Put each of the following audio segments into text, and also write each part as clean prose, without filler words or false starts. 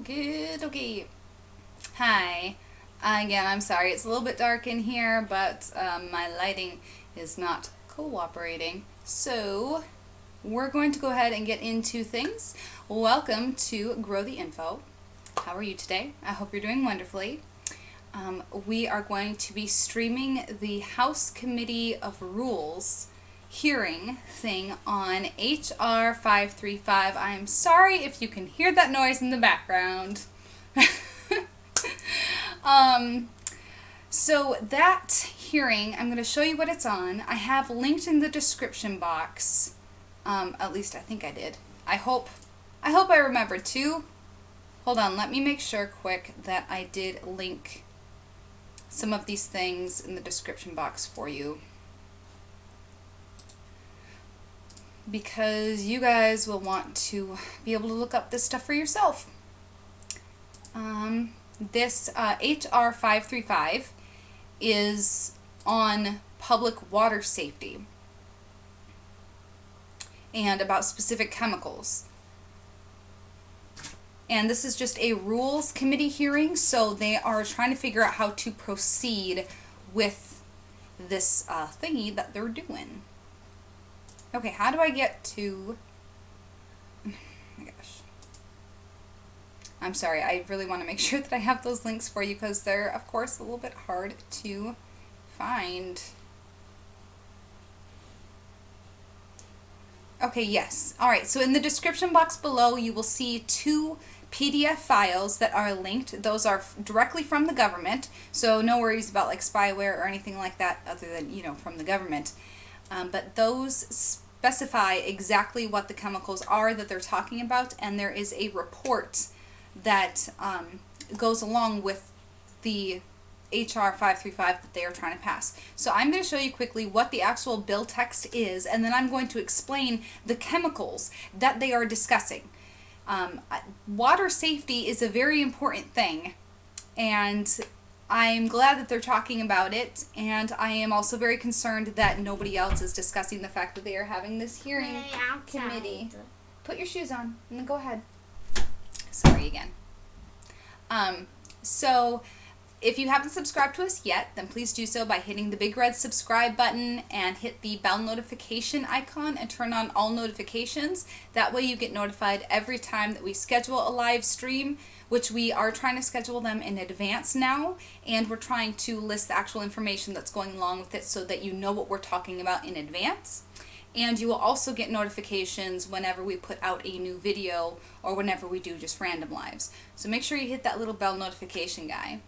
Okay. Hi. Again, I'm sorry. It's a little bit dark in here, but my lighting is not cooperating. So we're going to go ahead and get into things. Welcome to Grow the Info. How are you today? I hope you're doing wonderfully. We are going to be streaming the House Committee of Rules hearing thing on HR 535. I'm sorry if you can hear that noise in the background. So that hearing, I'm going to show you what it's on. I have linked in the description box. At least I think I did. I hope I remembered to. Hold on, let me make sure quick that I did link some of these things in the description box for you, because you guys will want to be able to look up this stuff for yourself. This HR 535 is on public water safety and about specific chemicals. And this is just a rules committee hearing, so they are trying to figure out how to proceed with this thingy that they're doing. Okay, how do I get to... Oh my gosh. I'm sorry, I really want to make sure that I have those links for you, because they're, of course, a little bit hard to find. Okay, yes. Alright, so in the description box below, you will see two PDF files that are linked. Those are directly from the government, so no worries about like spyware or anything like that other than, you know, from the government. But those specify exactly what the chemicals are that they're talking about, and there is a report that goes along with the HR 535 that they are trying to pass. So I'm going to show you quickly what the actual bill text is, and then I'm going to explain the chemicals that they are discussing. Water safety is a very important thing, and I'm glad that they're talking about it, and I am also very concerned that nobody else is discussing the fact that they are having this hearing committee. Put your shoes on and then go ahead. Sorry again. So if you haven't subscribed to us yet, then please do so by hitting the big red subscribe button and hit the bell notification icon and turn on all notifications. That way you get notified every time that we schedule a live stream, which we are trying to schedule them in advance now, and we're trying to list the actual information that's going along with it so that you know what we're talking about in advance. And you will also get notifications whenever we put out a new video or whenever we do just random lives. So make sure you hit that little bell notification guy.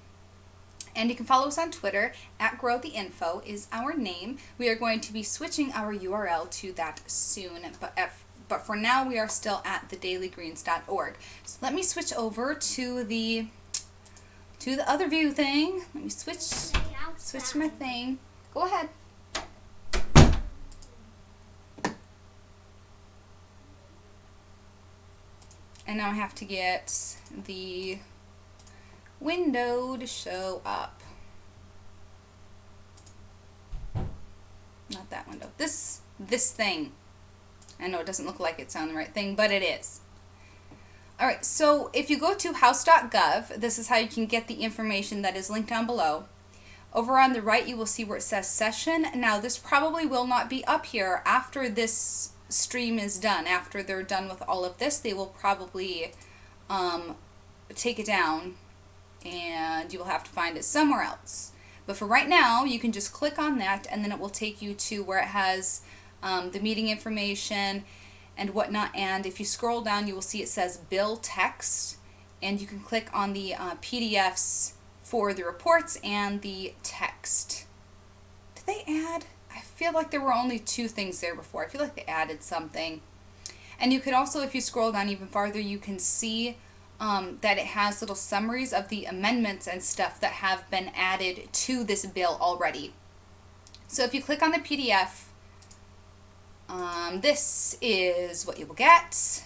And you can follow us on Twitter, @GrowTheInfo is our name. We are going to be switching our URL to that soon, but for now we are still at thedailygreens.org. So let me switch over to the other view thing. Let me switch my thing. Go ahead. And now I have to get the window to show up. Not that window. This thing. I know it doesn't look like it's on the right thing, but it is. Alright, so if you go to house.gov, this is how you can get the information that is linked down below. Over on the right, you will see where it says session. Now, this probably will not be up here after this stream is done. After they're done with all of this, they will probably take it down, and you will have to find it somewhere else. But for right now, you can just click on that, and then it will take you to where it has the meeting information and whatnot. And if you scroll down, you will see it says bill text, and you can click on the PDFs for the reports and the text. Did they add? I feel like there were only two things there before. I feel like they added something. And you could also, if you scroll down even farther, you can see that it has little summaries of the amendments and stuff that have been added to this bill already. So if you click on the PDF, this is what you will get.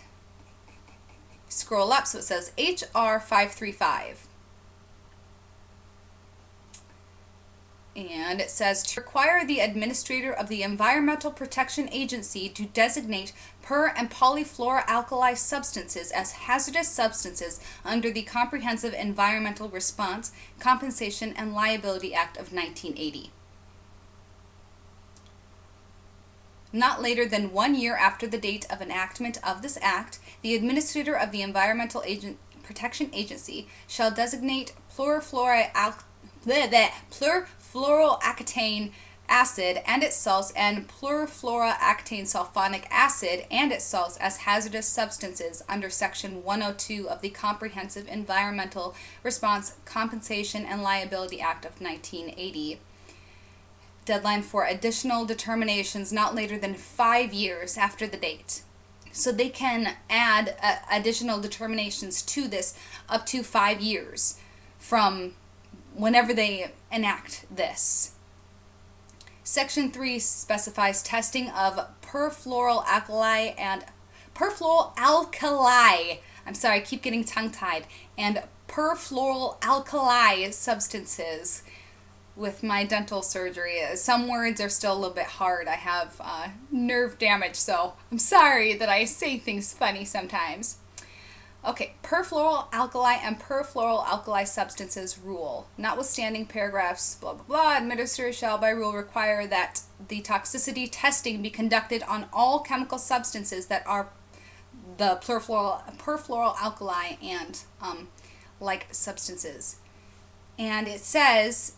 Scroll up so it says HR 535. And it says to require the administrator of the Environmental Protection Agency to designate per and polyfluoroalkyl substances as hazardous substances under the Comprehensive Environmental Response, Compensation, and Liability Act of 1980. Not later than 1 year after the date of enactment of this act, the administrator of the Environmental Protection Agency shall designate perfluoroalkane acid and its salts and perfluoroalkane sulfonic acid and its salts as hazardous substances under Section 102 of the Comprehensive Environmental Response, Compensation, and Liability Act of 1980. Deadline for additional determinations not later than 5 years after the date. So they can add additional determinations to this up to 5 years from whenever they enact this. Section 3 specifies testing of perfluoroalkyl and perfluoroalkyl. I'm sorry, I keep getting tongue-tied. And perfluoroalkyl substances with my dental surgery. Some words are still a little bit hard. I have nerve damage, so I'm sorry that I say things funny sometimes. Okay, perfluoroalkyl and perfluoroalkyl substances rule. Notwithstanding paragraphs blah blah blah, administrator shall by rule require that the toxicity testing be conducted on all chemical substances that are the perfluoroalkyl and like substances. And it says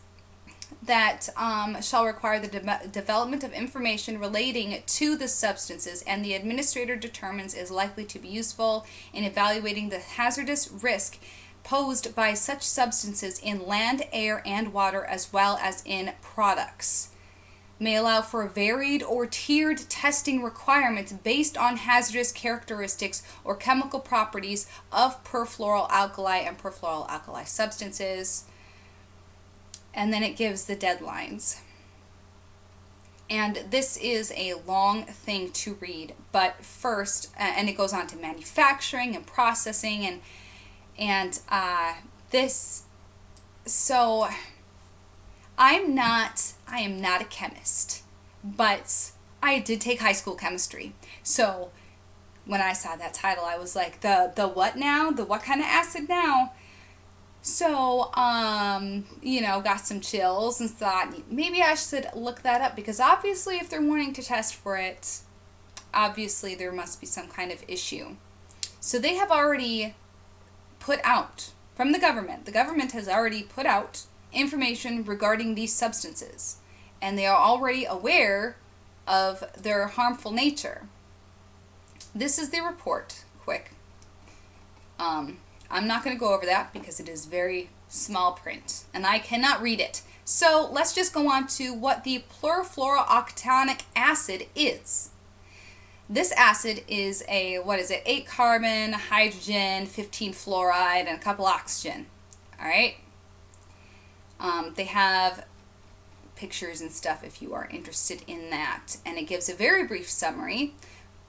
that shall require the development of information relating to the substances, and the administrator determines is likely to be useful in evaluating the hazardous risk posed by such substances in land, air, and water, as well as in products. May allow for varied or tiered testing requirements based on hazardous characteristics or chemical properties of perfluoroalkyl and perfluoroalkyl substances. And then it gives the deadlines. And this is a long thing to read, but first, and it goes on to manufacturing and processing and this. So I am not a chemist, but I did take high school chemistry. So when I saw that title, I was like, the what now? The what kind of acid now? So, got some chills and thought maybe I should look that up, because obviously if they're wanting to test for it, obviously there must be some kind of issue. So they have already put out, from the government has already put out information regarding these substances, and they are already aware of their harmful nature. This is the report, quick. I'm not going to go over that because it is very small print and I cannot read it. So let's just go on to what the perfluorooctanic acid is. This acid is 8 carbon, hydrogen, 15 fluoride, and a couple oxygen. All right. They have pictures and stuff if you are interested in that. And it gives a very brief summary.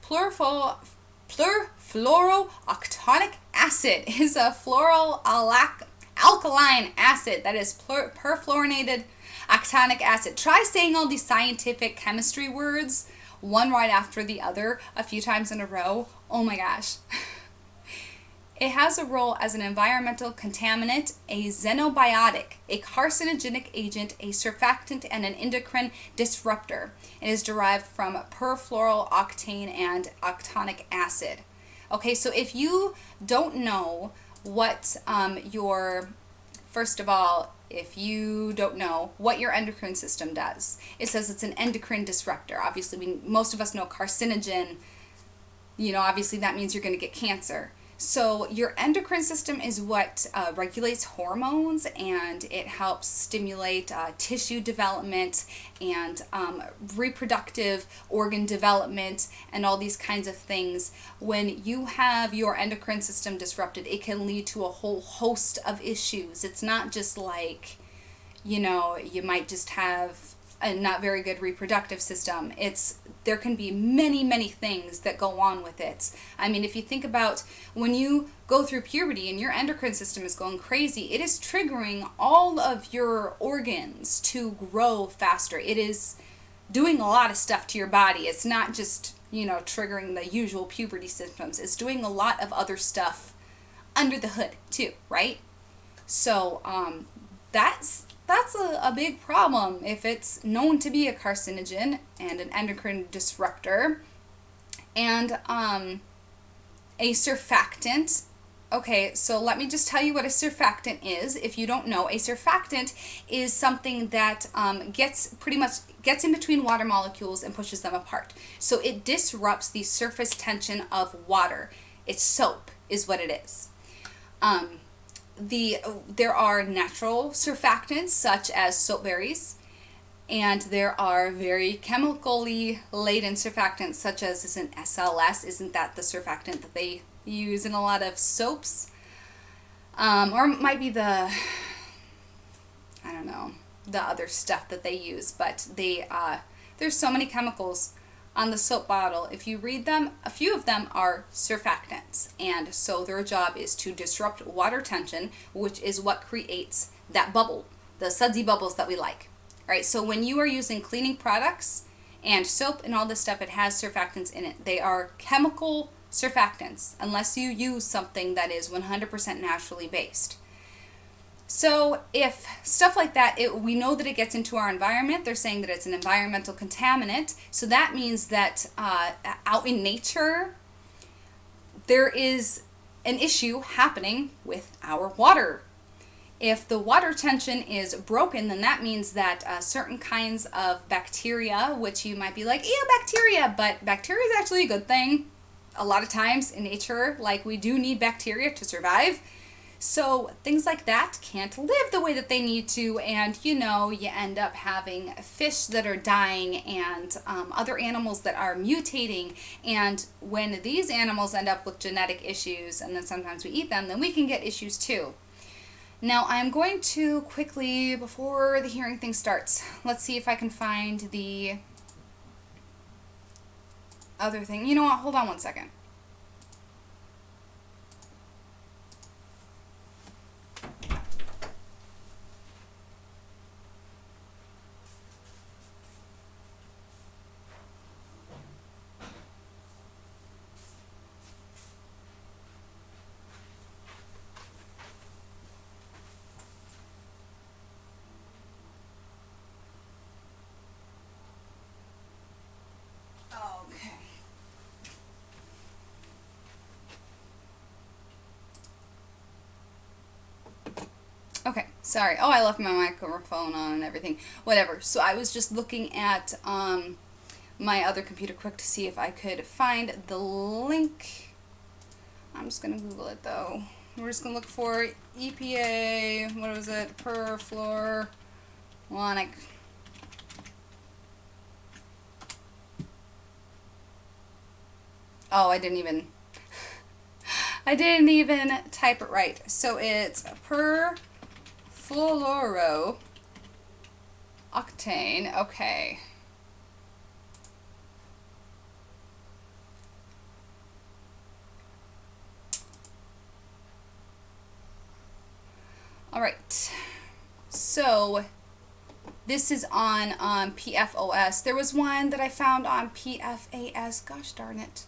Perfluorooctanic acid is a fluoroalkyline acid that is perfluorinated octanic acid. Try saying all these scientific chemistry words one right after the other a few times in a row. Oh my gosh. It has a role as an environmental contaminant, a xenobiotic, a carcinogenic agent, a surfactant, and an endocrine disruptor. It is derived from perfluorooctane and octanic acid. Okay, so if you don't know what if you don't know what your endocrine system does, it says it's an endocrine disruptor. Obviously, most of us know carcinogen, obviously that means you're going to get cancer. So your endocrine system is what regulates hormones, and it helps stimulate tissue development and reproductive organ development and all these kinds of things. When you have your endocrine system disrupted, it can lead to a whole host of issues. It's not just like, you might just have a not very good reproductive system. There can be many things that go on with it. I mean, if you think about when you go through puberty and your endocrine system is going crazy, it is triggering all of your organs to grow faster. It is doing a lot of stuff to your body. It's not just, triggering the usual puberty symptoms. It's doing a lot of other stuff under the hood too, right? So that's a big problem if it's known to be a carcinogen and an endocrine disruptor. And a surfactant. Okay, so let me just tell you what a surfactant is. If you don't know, a surfactant is something that gets in between water molecules and pushes them apart. So it disrupts the surface tension of water. It's soap is what it is. There are natural surfactants such as soap berries, and there are very chemically laden surfactants such as is an SLS. Isn't that the surfactant that they use in a lot of soaps? Or it might be the other stuff that they use, but there's so many chemicals on the soap bottle. If you read them, a few of them are surfactants, and so their job is to disrupt water tension, which is what creates that bubble, the sudsy bubbles that we like. All right, so when you are using cleaning products and soap and all this stuff, it has surfactants in it. They are chemical surfactants, unless you use something that is 100% naturally based. So if stuff like that, we know that it gets into our environment. They're saying that it's an environmental contaminant. So that means that out in nature, there is an issue happening with our water. If the water tension is broken, then that means that certain kinds of bacteria, which you might be like, ew, bacteria, but bacteria is actually a good thing. A lot of times in nature, like, we do need bacteria to survive. So things like that can't live the way that they need to, and you end up having fish that are dying and other animals that are mutating. And when these animals end up with genetic issues, and then sometimes we eat them, then we can get issues too. Now I'm going to quickly, before the hearing thing starts, let's see if I can find the other thing. You know what? Hold on one second. Okay, sorry. Oh, I left my microphone on and everything. Whatever. So I was just looking at my other computer quick to see if I could find the link. I'm just going to Google it, though. We're just going to look for EPA, what was it, perfluoronic. Oh, I didn't even type it right. So it's perfluorooctane. Okay. All right. So this is on PFOS. There was one that I found on PFAS. Gosh darn it.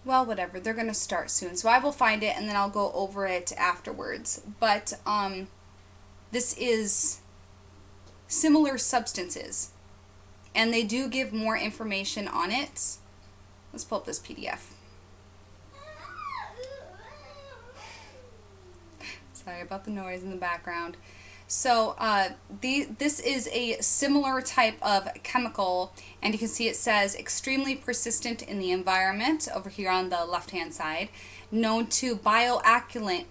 Well, whatever, they're going to start soon, so I will find it and then I'll go over it afterwards. But this is similar substances, and they do give more information on it. Let's pull up this PDF. Sorry about the noise in the background. So this is a similar type of chemical, and you can see it says extremely persistent in the environment over here on the left hand side, known to bioaccumulate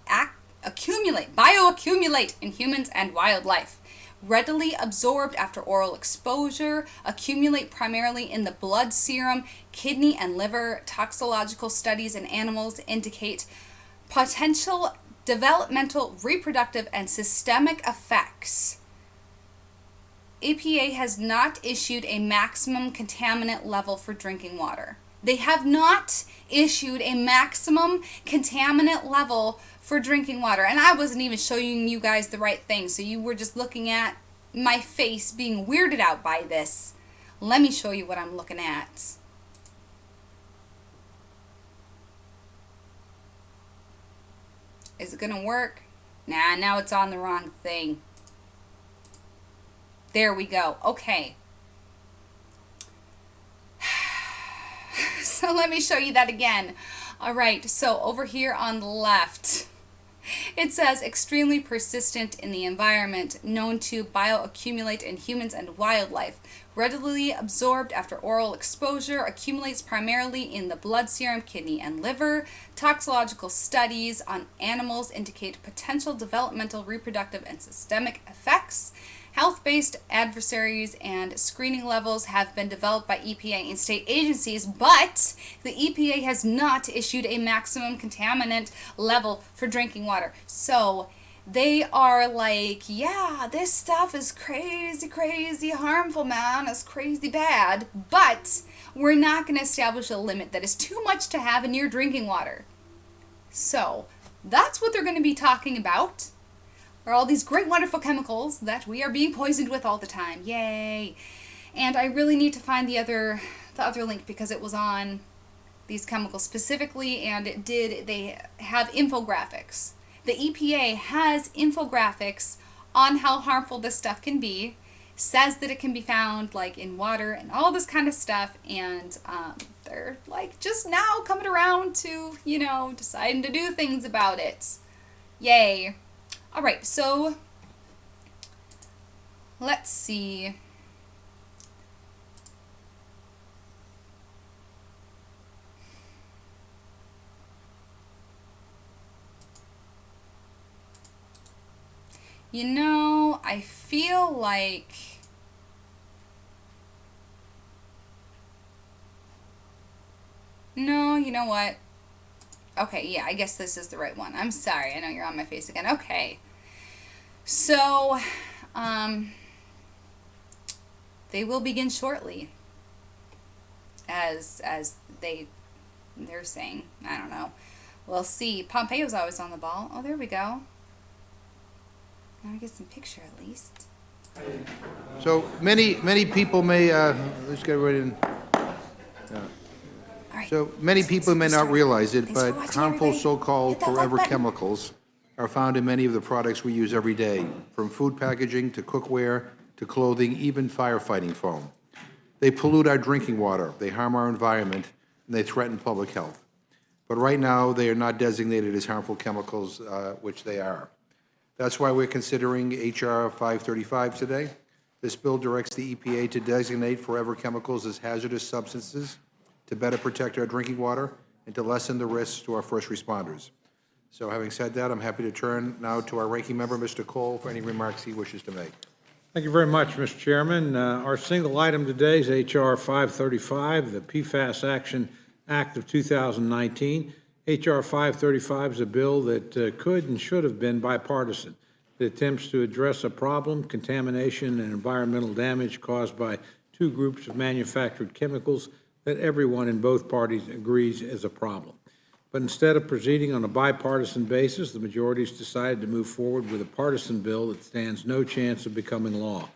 in humans and wildlife, readily absorbed after oral exposure, accumulate primarily in the blood serum, kidney, and liver. Toxicological studies in animals indicate potential developmental, reproductive, and systemic effects. EPA has not issued a maximum contaminant level for drinking water. They have not issued a maximum contaminant level for drinking water. And I wasn't even showing you guys the right thing, so you were just looking at my face being weirded out by this. Let me show you what I'm looking at. Is it gonna work? Nah, now it's on the wrong thing. There we go. Okay. So let me show you that again. All right, so over here on the left, it says extremely persistent in the environment, known to bioaccumulate in humans and wildlife, readily absorbed after oral exposure, accumulates primarily in the blood serum, kidney, and liver. Toxicological studies on animals indicate potential developmental, reproductive, and systemic effects. Health-based adversaries and screening levels have been developed by EPA and state agencies, but the EPA has not issued a maximum contaminant level for drinking water. So they are like, yeah, this stuff is crazy, crazy harmful, man. It's crazy bad, but we're not going to establish a limit that is too much to have in your drinking water. So that's what they're going to be talking about. Are all these great, wonderful chemicals that we are being poisoned with all the time. Yay. And I really need to find the other link because it was on these chemicals specifically, and they have infographics. The EPA has infographics on how harmful this stuff can be, says that it can be found like in water and all this kind of stuff, and they're like just now coming around to, deciding to do things about it. Yay. All right, so let's see. I feel like no, you know what? Okay, yeah, I guess this is the right one. I'm sorry. I know you're on my face again. Okay. So, they will begin shortly, as they're saying. I don't know. We'll see. Pompeo's always on the ball. Oh, there we go. Now we get some picture at least. So many people may, let's get right in. So many people may not realize it, but harmful so-called forever chemicals are found in many of the products we use every day, from food packaging to cookware to clothing, even firefighting foam. They pollute our drinking water, they harm our environment, and they threaten public health. But right now, they are not designated as harmful chemicals, which they are. That's why we're considering H.R. 535 today. This bill directs the EPA to designate forever chemicals as hazardous substances to better protect our drinking water and to lessen the risks to our first responders. So having said that, I'm happy to turn now to our ranking member, Mr. Cole, for any remarks he wishes to make. Thank you very much, Mr. Chairman. Our single item today is H.R. 535, the PFAS Action Act of 2019. H.R. 535 is a bill that could and should have been bipartisan. It attempts to address a problem, contamination and environmental damage caused by two groups of manufactured chemicals that everyone in both parties agrees is a problem. But instead of proceeding on a bipartisan basis, the majorities decided to move forward with a partisan bill that stands no chance of becoming law.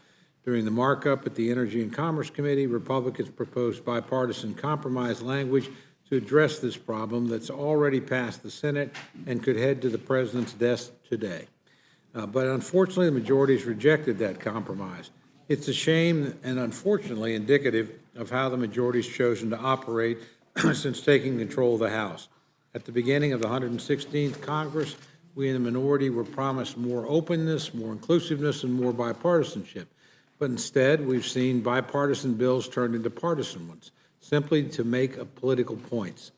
During the markup at the Energy and Commerce Committee, Republicans proposed bipartisan compromise language to address this problem that's already passed the Senate and could head to the president's desk today. But unfortunately, the majorities rejected that compromise. It's a shame and unfortunately indicative of how the majority's chosen to operate since taking control of the House. At the beginning of the 116th Congress, we in the minority were promised more openness, more inclusiveness, and more bipartisanship. But instead, we've seen bipartisan bills turned into partisan ones, simply to make political points.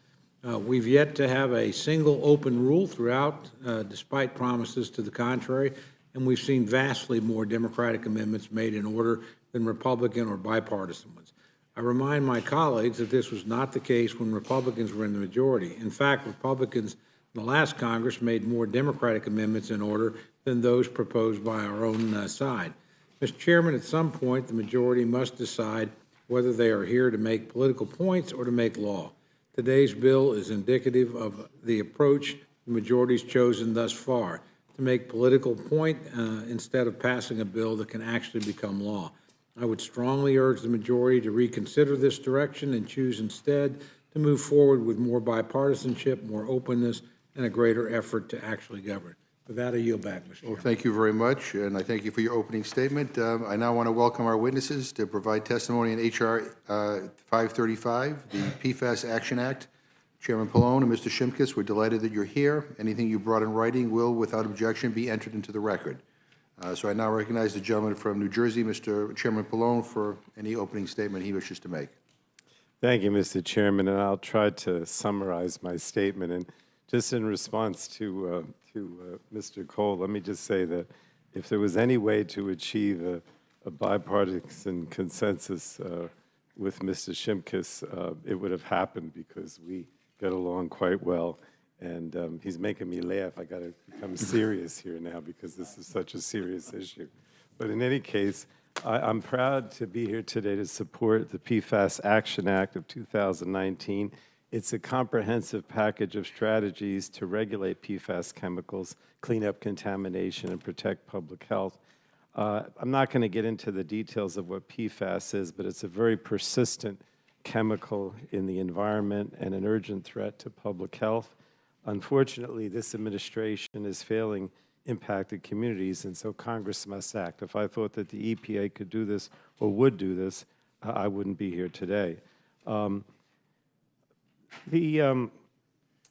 We've yet to have a single open rule throughout, despite promises to the contrary, and we've seen vastly more Democratic amendments made in order than Republican or bipartisan ones. I remind my colleagues that this was not the case when Republicans were in the majority. In fact, Republicans in the last Congress made more Democratic amendments in order than those proposed by our own side. Mr. Chairman, at some point, the majority must decide whether they are here to make political points or to make law. Today's bill is indicative of the approach the majority's chosen thus far, to make political point instead of passing a bill that can actually become law. I would strongly urge the majority to reconsider this direction and choose instead to move forward with more bipartisanship, more openness, and a greater effort to actually govern. With that, I yield back, Mr. Chairman. Well, thank you very much, and I thank you for your opening statement. I now want to welcome our witnesses to provide testimony in H.R. 535, the PFAS Action Act. Chairman Pallone and Mr. Shimkus, we're delighted that you're here. Anything you brought in writing will, without objection, be entered into the record. So I now recognize the gentleman from New Jersey, Mr. Chairman Pallone, for any opening statement he wishes to make. Thank you, Mr. Chairman, and I'll try to summarize my statement. And just in response to Mr. Cole, let me just say that if there was any way to achieve a bipartisan consensus with Mr. Shimkus, it would have happened because we get along quite well. And he's making me laugh. I got to become serious here now because this is such a serious issue. But in any case, I'm proud to be here today to support the PFAS Action Act of 2019. It's a comprehensive package of strategies to regulate PFAS chemicals, clean up contamination, and protect public health. I'm not going to get into the details of what PFAS is, but it's a very persistent chemical in the environment and an urgent threat to public health. Unfortunately, this administration is failing impacted communities, and so Congress must act. If I thought that the EPA could do this or would do this, I wouldn't be here today. The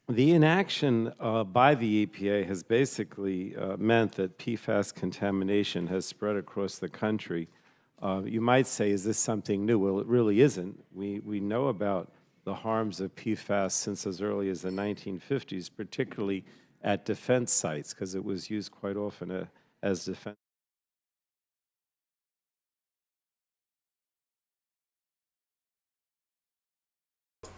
inaction by the EPA has basically meant that PFAS contamination has spread across the country. You might say, is this something new? Well, it really isn't. We know about the harms of PFAS since as early as the 1950s, particularly at defense sites, because it was used quite often as defense.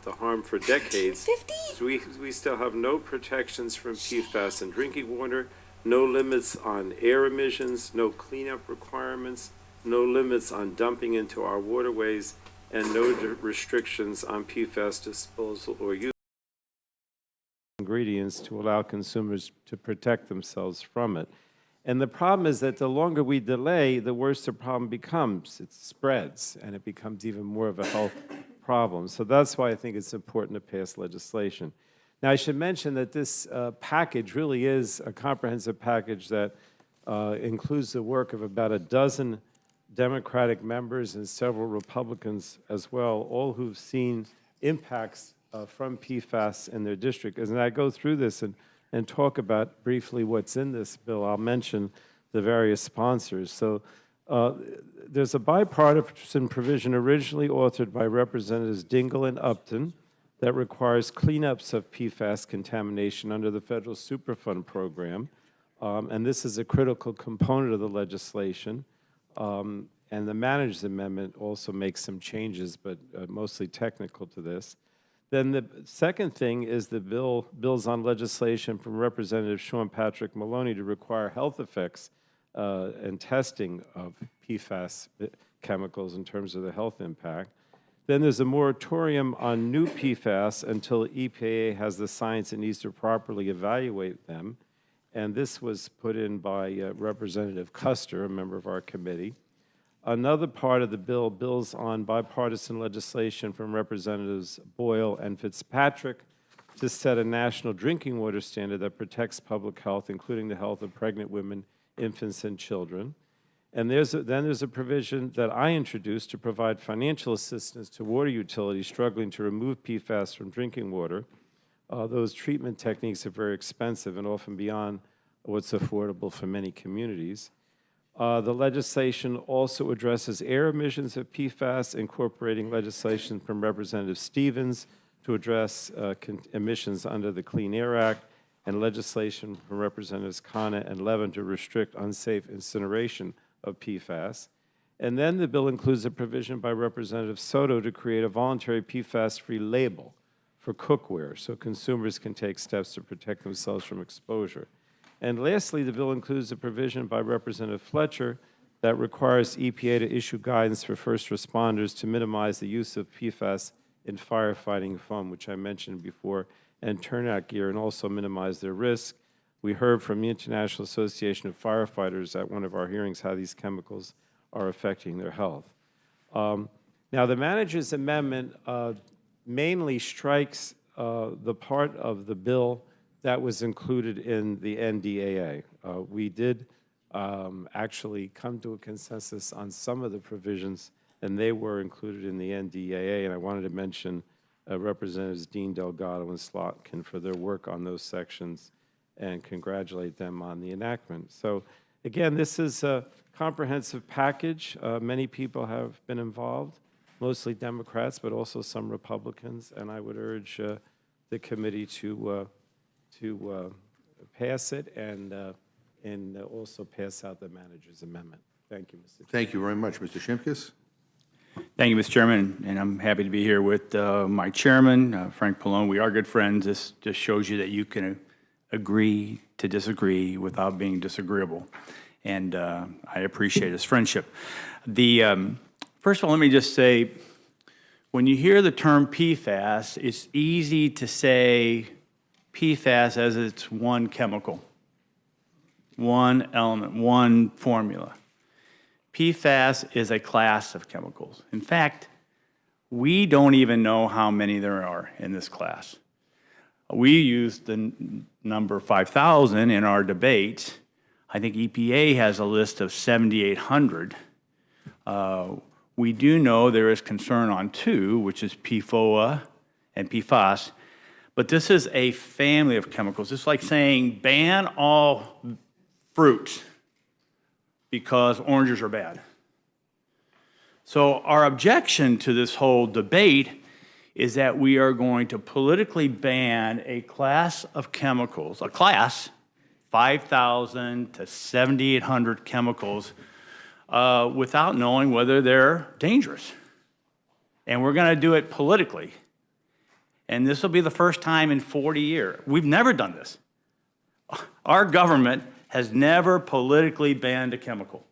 The harm for decades. So we still have no protections from PFAS in drinking water, no limits on air emissions, no cleanup requirements, no limits on dumping into our waterways, and no restrictions on PFAS disposal or use ingredients to allow consumers to protect themselves from it. And the problem is that the longer we delay, the worse the problem becomes. It spreads, and it becomes even more of a health problem. So that's why I think it's important to pass legislation. Now, I should mention that this package really is a comprehensive package that includes the work of about a dozen Democratic members and several Republicans as well, all who've seen impacts from PFAS in their district. As I go through this and talk about briefly what's in this bill, I'll mention the various sponsors. So there's a bipartisan provision originally authored by Representatives Dingell and Upton that requires cleanups of PFAS contamination under the Federal Superfund program. And this is a critical component of the legislation. And the Manager's Amendment also makes some changes, but mostly technical to this. Then the second thing is the bills on legislation from Representative Sean Patrick Maloney to require health effects and testing of PFAS chemicals in terms of the health impact. Then there's a moratorium on new PFAS until EPA has the science it needs to properly evaluate them. And this was put in by Representative Custer, a member of our committee. Another part of the bill, bills on bipartisan legislation from Representatives Boyle and Fitzpatrick to set a national drinking water standard that protects public health, including the health of pregnant women, infants, and children. And then there's a provision that I introduced to provide financial assistance to water utilities struggling to remove PFAS from drinking water. Those treatment techniques are very expensive and often beyond what's affordable for many communities. The legislation also addresses air emissions of PFAS, incorporating legislation from Representative Stevens to address emissions under the Clean Air Act. and legislation from Representatives Khanna and Levin to restrict unsafe incineration of PFAS. And then the bill includes a provision by Representative Soto to create a voluntary PFAS-free label for cookware so consumers can take steps to protect themselves from exposure. And lastly, the bill includes a provision by Representative Fletcher that requires EPA to issue guidance for first responders to minimize the use of PFAS in firefighting foam, which I mentioned before, and turnout gear, and also minimize their risk. We heard from the International Association of Firefighters at one of our hearings how these chemicals are affecting their health. Now, the manager's amendment mainly strikes the part of the bill that was included in the NDAA. We did actually come to a consensus on some of the provisions, and they were included in the NDAA, and I wanted to mention Representatives Dean Delgado and Slotkin for their work on those sections and congratulate them on the enactment. So again, this is a comprehensive package. Many people have been involved, mostly Democrats, but also some Republicans, and I would urge the committee to pass it and also pass out the manager's amendment. Thank you, Mr. Chairman. Thank you very much. Mr. Shimkus? Thank you, Mr. Chairman, and I'm happy to be here with my chairman, Frank Pallone. We are good friends. This just shows you that you can agree to disagree without being disagreeable, and I appreciate his friendship. First of all, let me just say, when you hear the term PFAS, it's easy to say PFAS as it's one chemical, one element, one formula. PFAS is a class of chemicals. In fact, we don't even know how many there are in this class. We used the number 5,000 in our debate. I think EPA has a list of 7,800. We do know there is concern on two, which is PFOA and PFAS, but this is a family of chemicals. It's like saying ban all fruits because oranges are bad. So our objection to this whole debate is that we are going to politically ban a class of chemicals, 5,000 to 7,800 chemicals, without knowing whether they're dangerous. And we're going to do it politically. And this will be the first time in 40 years. We've never done this. Our government has never politically banned a chemical.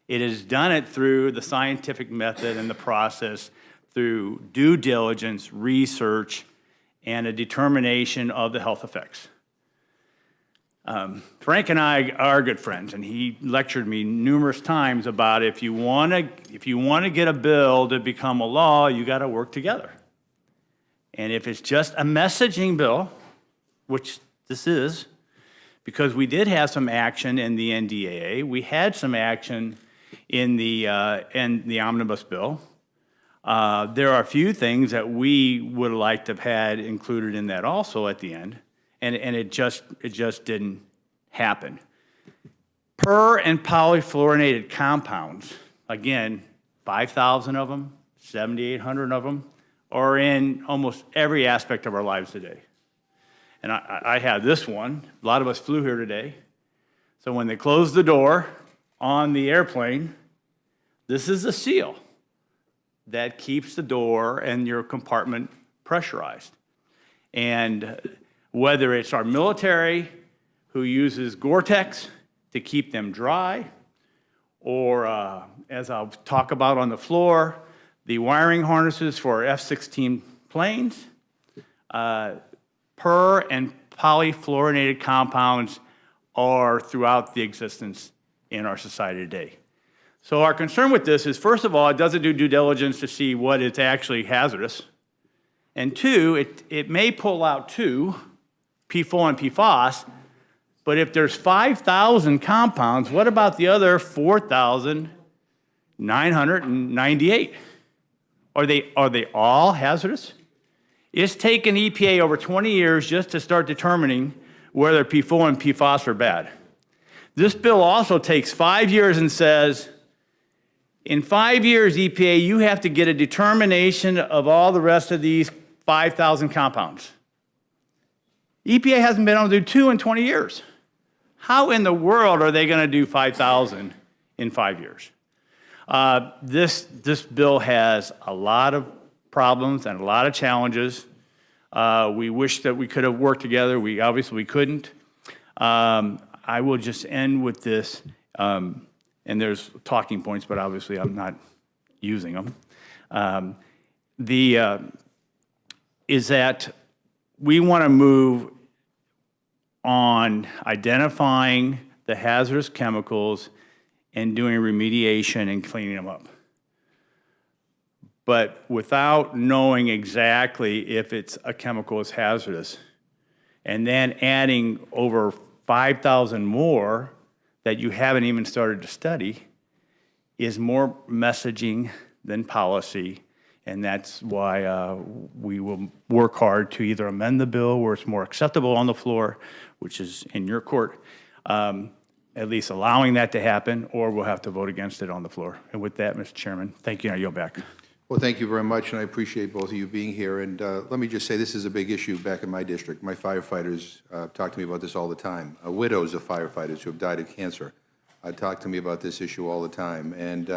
It has done it through the scientific method and the process, through due diligence, research, and a determination of the health effects. Frank and I are good friends, and he lectured me numerous times about if you want to get a bill to become a law, you got to work together. And if it's just a messaging bill, which this is, because we did have some action in the NDAA, we had some action in the omnibus bill. There are a few things that we would have liked to have had included in that also at the end, and it just didn't happen. Per and polyfluorinated compounds, again, 5,000 of them, 7,800 of them, are in almost every aspect of our lives today. And I have this one. A lot of us flew here today. So when they close the door on the airplane, this is a seal that keeps the door and your compartment pressurized. And whether it's our military who uses Gore-Tex to keep them dry, or as I'll talk about on the floor, the wiring harnesses for F-16 planes, per and polyfluorinated compounds are throughout the existence in our society today. So our concern with this is, first of all, it doesn't do due diligence to see what is actually hazardous. And two, it may pull out two, PFOA and PFAS, but if there's 5,000 compounds, what about the other 4,998? Are they all hazardous? It's taken EPA over 20 years just to start determining whether PFOA and PFAS are bad. This bill also takes 5 years and says, in 5 years, EPA, you have to get a determination of all the rest of these 5,000 compounds. EPA hasn't been able to do 2 in 20 years. How in the world are they going to do 5,000 in 5 years? This bill has a lot of problems and a lot of challenges. We wish that we could have worked together. We obviously couldn't. I will just end with this, and there's talking points, but obviously I'm not using them. Is that we want to move on identifying the hazardous chemicals and doing remediation and cleaning them up. But without knowing exactly if it's a chemical is hazardous, and then adding over 5,000 more that you haven't even started to study, is more messaging than policy. And that's why we will work hard to either amend the bill where it's more acceptable on the floor, which is in your court, at least allowing that to happen, or we'll have to vote against it on the floor. And with that, Mr. Chairman, thank you, and I yield back. Well, thank you very much, and I appreciate both of you being here. And let me just say, this is a big issue back in my district. My firefighters talk to me about this all the time. Widows of firefighters who have died of cancer talk to me about this issue all the time. And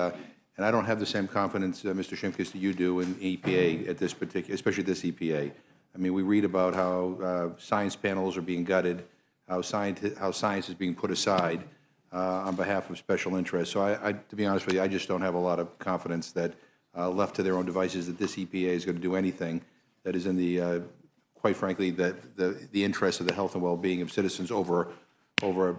I don't have the same confidence, Mr. Shimkus, that you do in EPA at this particular, especially this EPA. I mean, we read about how science panels are being gutted, how science is being put aside on behalf of special interests. So to be honest with you, I just don't have a lot of confidence that left to their own devices that this EPA is going to do anything that is in the, quite frankly, the interest of the health and well-being of citizens over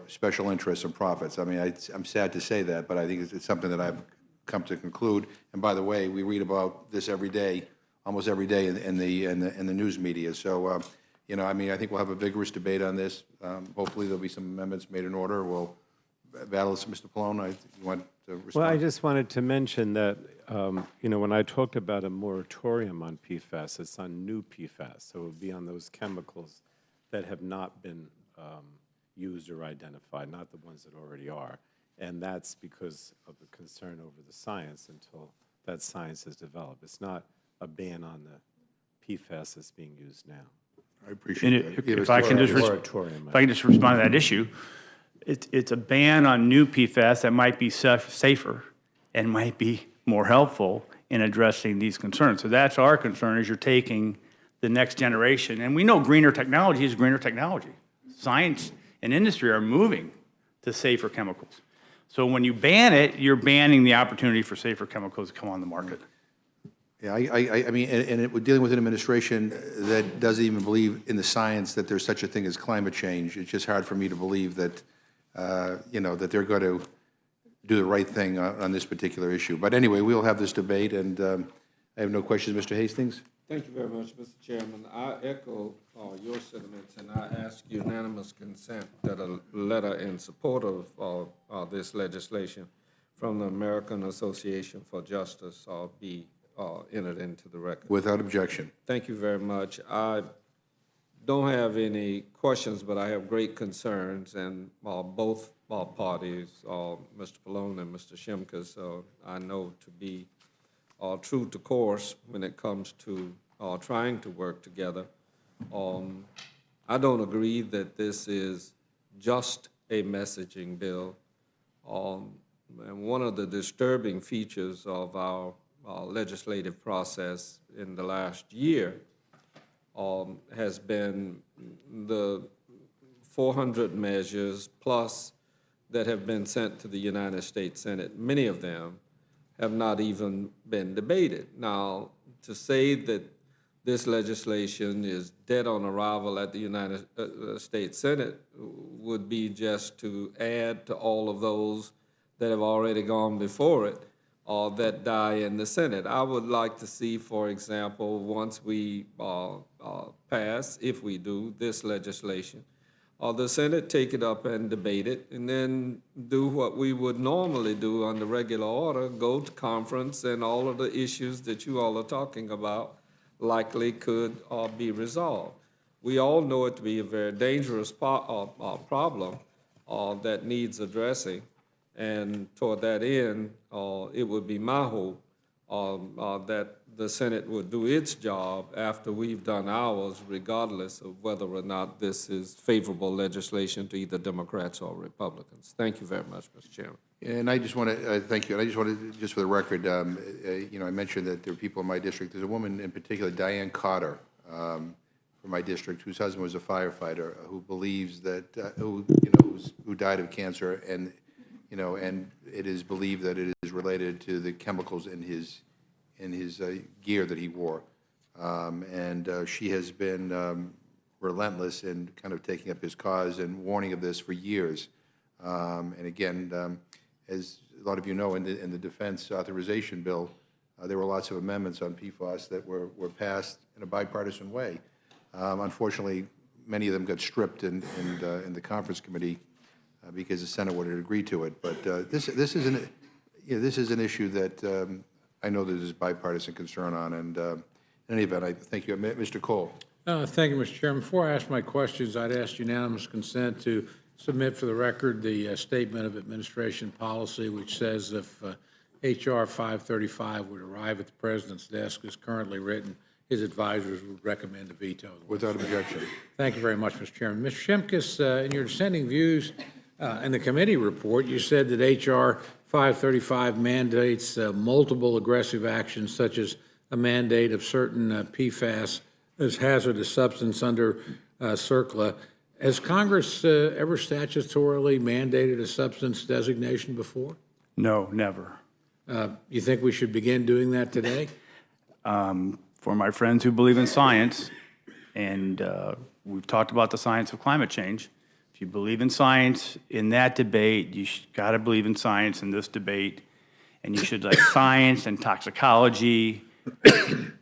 special interests and profits. I mean, I'm sad to say that, but I think it's something that I've come to conclude. And by the way, we read about this every day, almost every day in the news media. So, you know, I mean, I think we'll have a vigorous debate on this. Hopefully, there'll be some amendments made in order. We'll battle this, Mr. Pallone. You want to respond? Well, I just wanted to mention that, you know, when I talked about a moratorium on PFAS, it's on new PFAS. So it would be on those chemicals that have not been used or identified, not the ones that already are. And that's because of the concern over the science until that science is developed. It's not a ban on the PFAS that's being used now. I appreciate And that. if I can just respond to that issue, it's a ban on new PFAS that might be safer and might be more helpful in addressing these concerns. So that's our concern, is you're taking the next generation. And we know greener technology is greener technology. Science and industry are moving to safer chemicals. So when you ban it, you're banning the opportunity for safer chemicals to come on the market. Yeah, I mean, and we're dealing with an administration that doesn't even believe in the science that there's such a thing as climate change. It's just hard for me to believe that, you know, that they're going to do the right thing on this particular issue. But anyway, we'll have this debate, and I have no questions. Mr. Hastings? Thank you very much, Mr. Chairman. I echo your sentiments, and I ask unanimous consent that a letter in support of this legislation from the American Association for Justice be entered into the record. Without objection. Thank you very much. I don't have any questions, but I have great concerns, and both parties, Mr. Pallone and Mr. Shimkus, I know to be true to course when it comes to trying to work together. I don't agree that this is just a messaging bill. And one of the disturbing features of our legislative process in the last year has been the 400 measures plus that have been sent to the United States Senate. Many of them have not even been debated. Now, to say that this legislation is dead on arrival at the United States Senate would be just to add to all of those that have already gone before it or that die in the Senate. I would like to see, for example, once we pass, if we do, this legislation, the Senate take it up and debate it, and then do what we would normally do on the regular order, go to conference, and all of the issues that you all are talking about likely could be resolved. We all know it to be a very dangerous problem that needs addressing, and toward that end, it would be my hope that the Senate will do its job after we've done ours, regardless of whether or not this is favorable legislation to either Democrats or Republicans. Thank you very much, Mr. Chairman. And I just want to, thank you, and I just want to, just for the record, you know, I mentioned that there are people in my district. There's a woman in particular, Diane Cotter, from my district, whose husband was a firefighter, who believes that, who died of cancer, and, you know, and it is believed that it is related to the chemicals in his gear that he wore. She has been relentless in kind of taking up his cause and warning of this for years. And again, as a lot of you know, in the defense authorization bill, there were lots of amendments on PFAS that were passed in a bipartisan way. Unfortunately, many of them got stripped in the conference committee because the Senate wouldn't agree to it. But this is an issue that I know there's bipartisan concern on. And in any event, I thank you, Mr. Cole. Thank you, Mr. Chairman. Before I ask my questions, I'd ask unanimous consent to submit for the record the statement of administration policy, which says if H.R. 535 would arrive at the President's desk as currently written, his advisors would recommend a veto. Without objection. Thank you very much, Mr. Chairman. Mr. Shimkus, in your dissenting views in the committee report, you said that H.R. 535 mandates multiple aggressive actions, such as a mandate of certain PFAS as hazardous substance under CERCLA. Has Congress ever statutorily mandated a substance designation before? No, never. You think we should begin doing that today? For my friends who believe in science, and we've talked about the science of climate change, if you believe in science in that debate, you got to believe in science in this debate, and you should let science and toxicology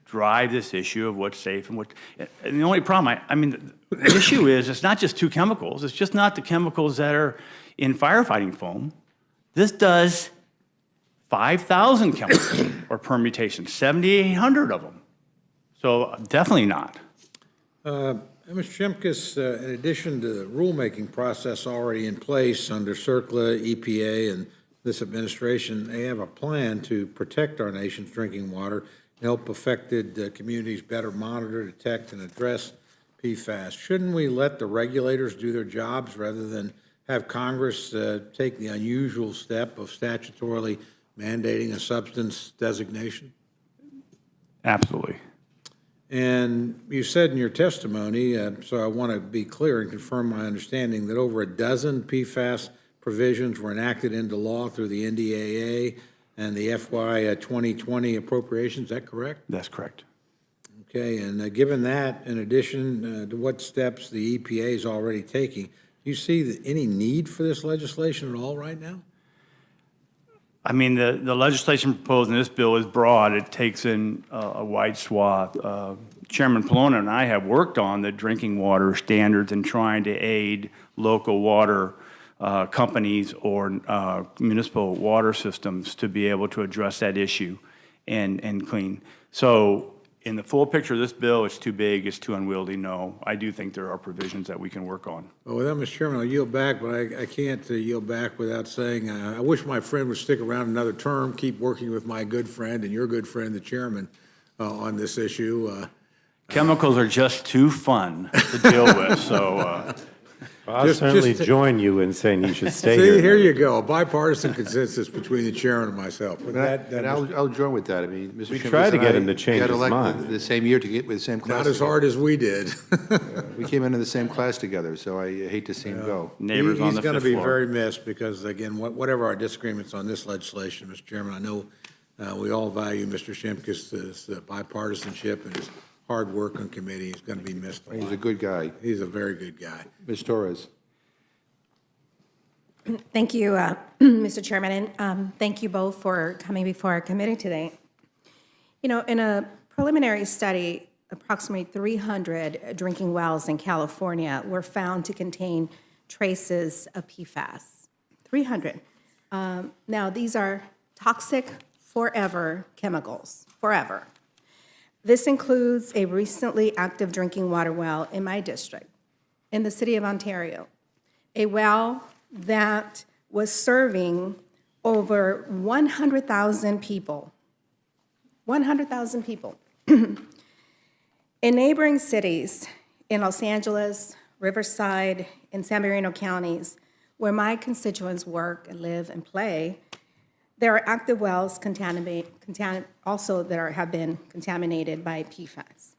drive this issue of what's safe and what. And the only problem, I mean, the issue is it's not just two chemicals. It's just not the chemicals that are in firefighting foam. This does 5,000 chemicals or permutations, 7,800 of them. So definitely not. Mr. Shimkus, in addition to the rulemaking process already in place under CERCLA, EPA, and this administration, they have a plan to protect our nation's drinking water, help affected communities better monitor, detect, and address PFAS. Shouldn't we let the regulators do their jobs rather than have Congress take the unusual step of statutorily mandating a substance designation? Absolutely. And you said in your testimony, so I want to be clear and confirm my understanding, that over a dozen PFAS provisions were enacted into law through the NDAA and the FY 2020 appropriations. Is that correct? That's correct. Okay, and given that, in addition to what steps the EPA is already taking, do you see any need for this legislation at all right now? I mean, the legislation proposed in this bill is broad. It takes in a wide swath. Chairman Polona and I have worked on the drinking water standards and trying to aid local water companies or municipal water systems to be able to address that issue and clean. So in the full picture of this bill, it's too big, it's too unwieldy. No, I do think there are provisions that we can work on. Well, with that, Mr. Chairman, I'll yield back, but I can't yield back without saying I wish my friend would stick around another term, keep working with my good friend and your good friend, the chairman, on this issue. Chemicals are just too fun to deal with, so. I'll certainly join you in saying he should stay See, here. here you go, a bipartisan consensus between the chairman and myself. But And I'll join with that. I mean, Mr. We Shimkus tried to and get I him to change got his elected mind. the same year to get with the same class. not as hard as we did. We came into the same class together, so I hate to see him go. Neighbors on the He's going to fifth be floor. very missed because, again, whatever our disagreements on this legislation, Mr. Chairman, I know we all value Mr. Shimkus' bipartisanship and his hard work on committee. He's going to be missed a He's lot. a good guy. He's a very good guy. Ms. Torres. Thank you, Mr. Chairman, and thank you both for coming before our committee today. You know, in a preliminary study, approximately 300 drinking wells in California were found to contain traces of PFAS. 300. Now, these are toxic forever chemicals, forever. This includes a recently active drinking water well in my district, in the city of Ontario, a well that was serving over 100,000 people 100,000 people. In neighboring cities, in Los Angeles, Riverside, and San Bernardino counties, where my constituents work and live and play, there are active wells also that have been contaminated by PFAS.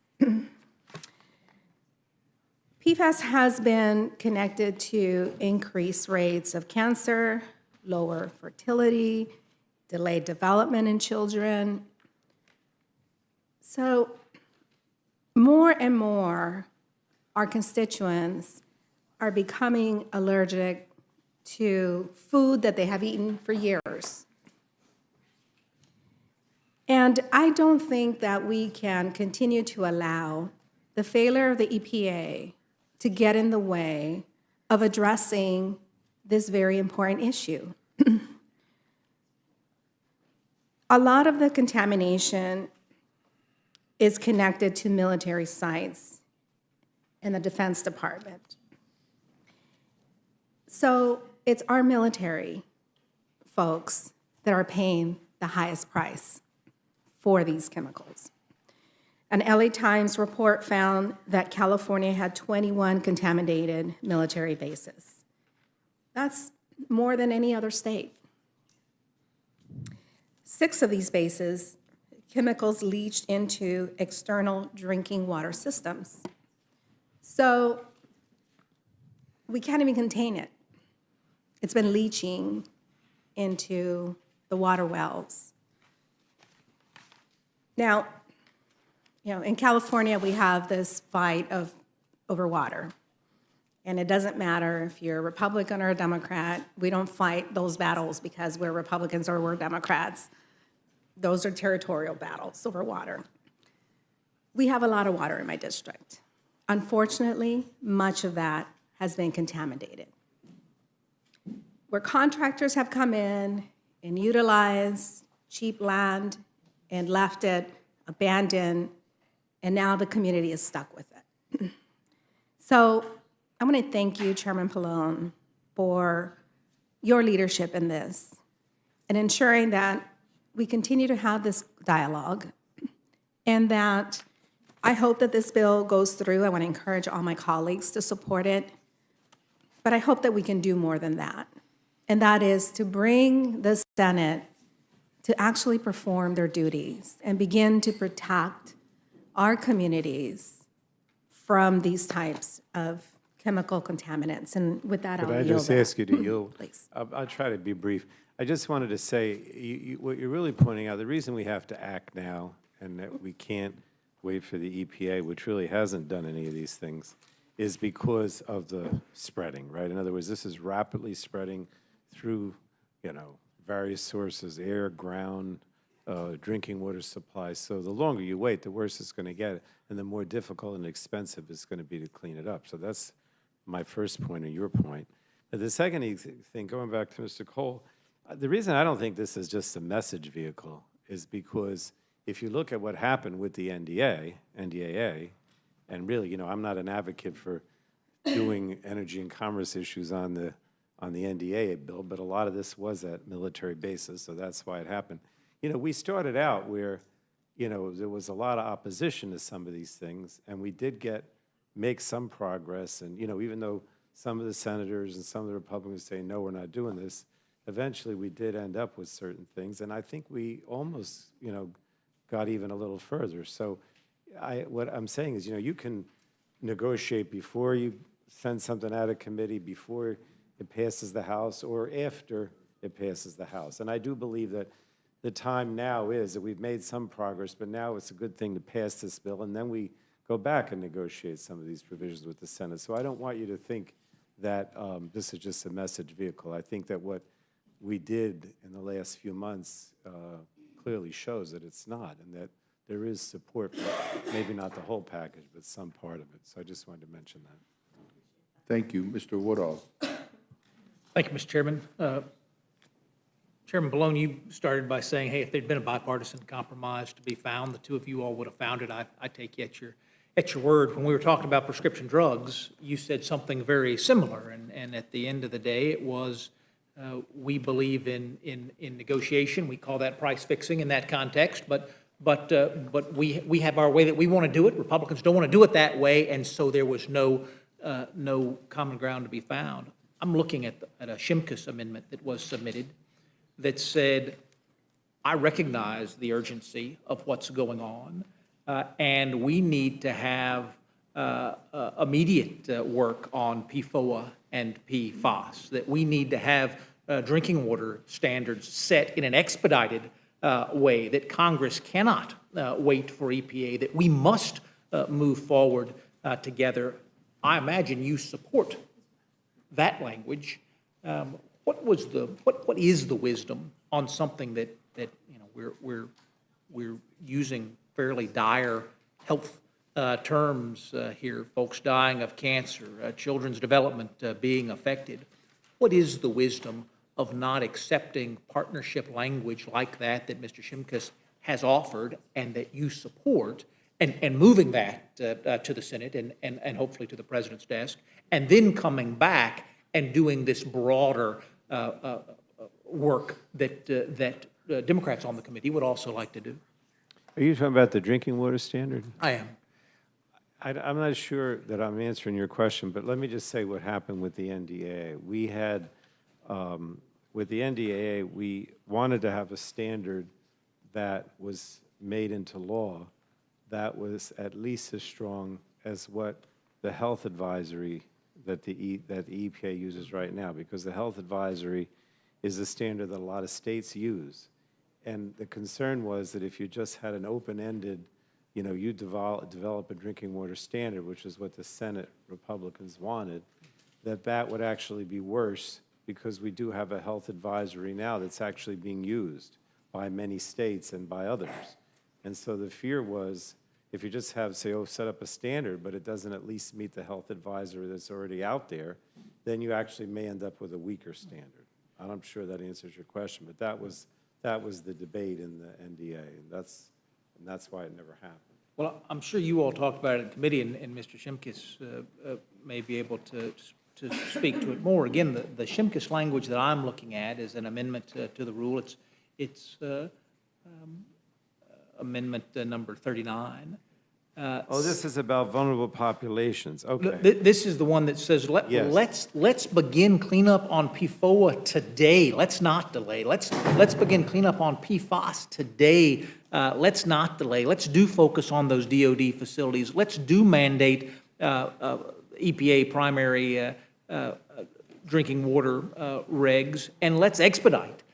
PFAS has been connected to increased rates of cancer, lower fertility, delayed development in children. So more and more, our constituents are becoming allergic to food that they have eaten for years. And I don't think that we can continue to allow the failure of the EPA to get in the way of addressing this very important issue. A lot of the contamination is connected to military sites and the Defense Department. So it's our military folks that are paying the highest price for these chemicals. An LA Times report found that California had 21 contaminated military bases. That's more than any other state. 6 of these bases, chemicals leached into external drinking water systems. So we can't even contain it. It's been leaching into the water wells. Now, in California, we have this fight over water. And it doesn't matter if you're a Republican or a Democrat. We don't fight those battles because we're Republicans or we're Democrats. Those are territorial battles over water. We have a lot of water in my district. Unfortunately, much of that has been contaminated. Where contractors have come in and utilized cheap land and left it abandoned, and now the community is stuck with it. So I want to thank you, Chairman Pallone, for your leadership in this and ensuring that we continue to have this dialogue, and that I hope that this bill goes through. I want to encourage all my colleagues to support it, but I hope that we can do more than that, and that is to bring the Senate to actually perform their duties and begin to protect our communities from these types of chemical contaminants. And with that, I'll Could I yield just back. ask you to yield? Please. I'll try to be brief. I just wanted to say, what you're really pointing out, the reason we have to act now and that we can't wait for the EPA, which really hasn't done any of these things, is because of the spreading, right? In other words, this is rapidly spreading through, various sources, air, ground, drinking water supply. So the longer you wait, the worse it's going to get, and the more difficult and expensive it's going to be to clean it up. So that's my first point and your point. The second thing, going back to Mr. Cole, the reason I don't think this is just a message vehicle is because if you look at what happened with the NDAA, and really, I'm not an advocate for doing energy and commerce issues on the NDAA bill, but a lot of this was at military bases, so that's why it happened. We started out where, there was a lot of opposition to some of these things, and we did make some progress, and, even though some of the senators and some of the Republicans say, no, we're not doing this, eventually we did end up with certain things, and I think we almost, got even a little further. So what I'm saying is, you can negotiate before you send something out of committee, before it passes the House, or after it passes the House. And I do believe that the time now is that we've made some progress, but now it's a good thing to pass this bill, and then we go back and negotiate some of these provisions with the Senate. So I don't want you to think that this is just a message vehicle. I think that what we did in the last few months clearly shows that it's not, and that there is support for maybe not the whole package, but some part of it. So I just wanted to mention that. Thank you. Mr. Woodall. Thank you, Mr. Chairman. Chairman Pallone, you started by saying, hey, if there'd been a bipartisan compromise to be found, the two of you all would have found it. I take you at your word. When we were talking about prescription drugs, you said something very similar, and at the end of the day, it was we believe in negotiation. We call that price fixing in that context, but But we have our way that we want to do it. Republicans don't want to do it that way, and so there was no common ground to be found. I'm looking at a Shimkus amendment that was submitted that said, I recognize the urgency of what's going on, and we need to have immediate work on PFOA and PFOS, that we need to have drinking water standards set in an expedited way, that Congress cannot wait for EPA, that we must move forward together. I imagine you support that language. What is the wisdom on something that we're using fairly dire health terms here, folks dying of cancer, children's development being affected? What is the wisdom of not accepting partnership language like that Mr. Shimkus has offered and that you support, and moving that to the Senate and hopefully to the President's desk, and then coming back and doing this broader work that Democrats on the committee would also like to do? Are you talking about the drinking water standard? I am. I'm not sure that I'm answering your question, but let me just say what happened with the NDAA. We had, with the NDAA, we wanted to have a standard that was made into law that was at least as strong as what the health advisory that the EPA uses right now, because the health advisory is a standard that a lot of states use. And the concern was that if you just had an open-ended, you develop a drinking water standard, which is what the Senate Republicans wanted, that would actually be worse, because we do have a health advisory now that's actually being used by many states and by others. And so the fear was, if you just have, say, set up a standard, but it doesn't at least meet the health advisory that's already out there, then you actually may end up with a weaker standard. I'm sure that answers your question, but that was the debate in the NDA, and that's why it never happened. Well, I'm sure you all talked about it in committee, and Mr. Shimkus may be able to speak to it more. Again, the Shimkus language that I'm looking at is an amendment to the rule. It's amendment number 39. This is about vulnerable populations. Okay. This is the one that says, Yes. let's begin cleanup on PFOA today. Let's not delay. Let's begin cleanup on PFOS today. Let's not delay. Let's do focus on those DOD facilities. Let's do mandate EPA primary drinking water regs, and let's expedite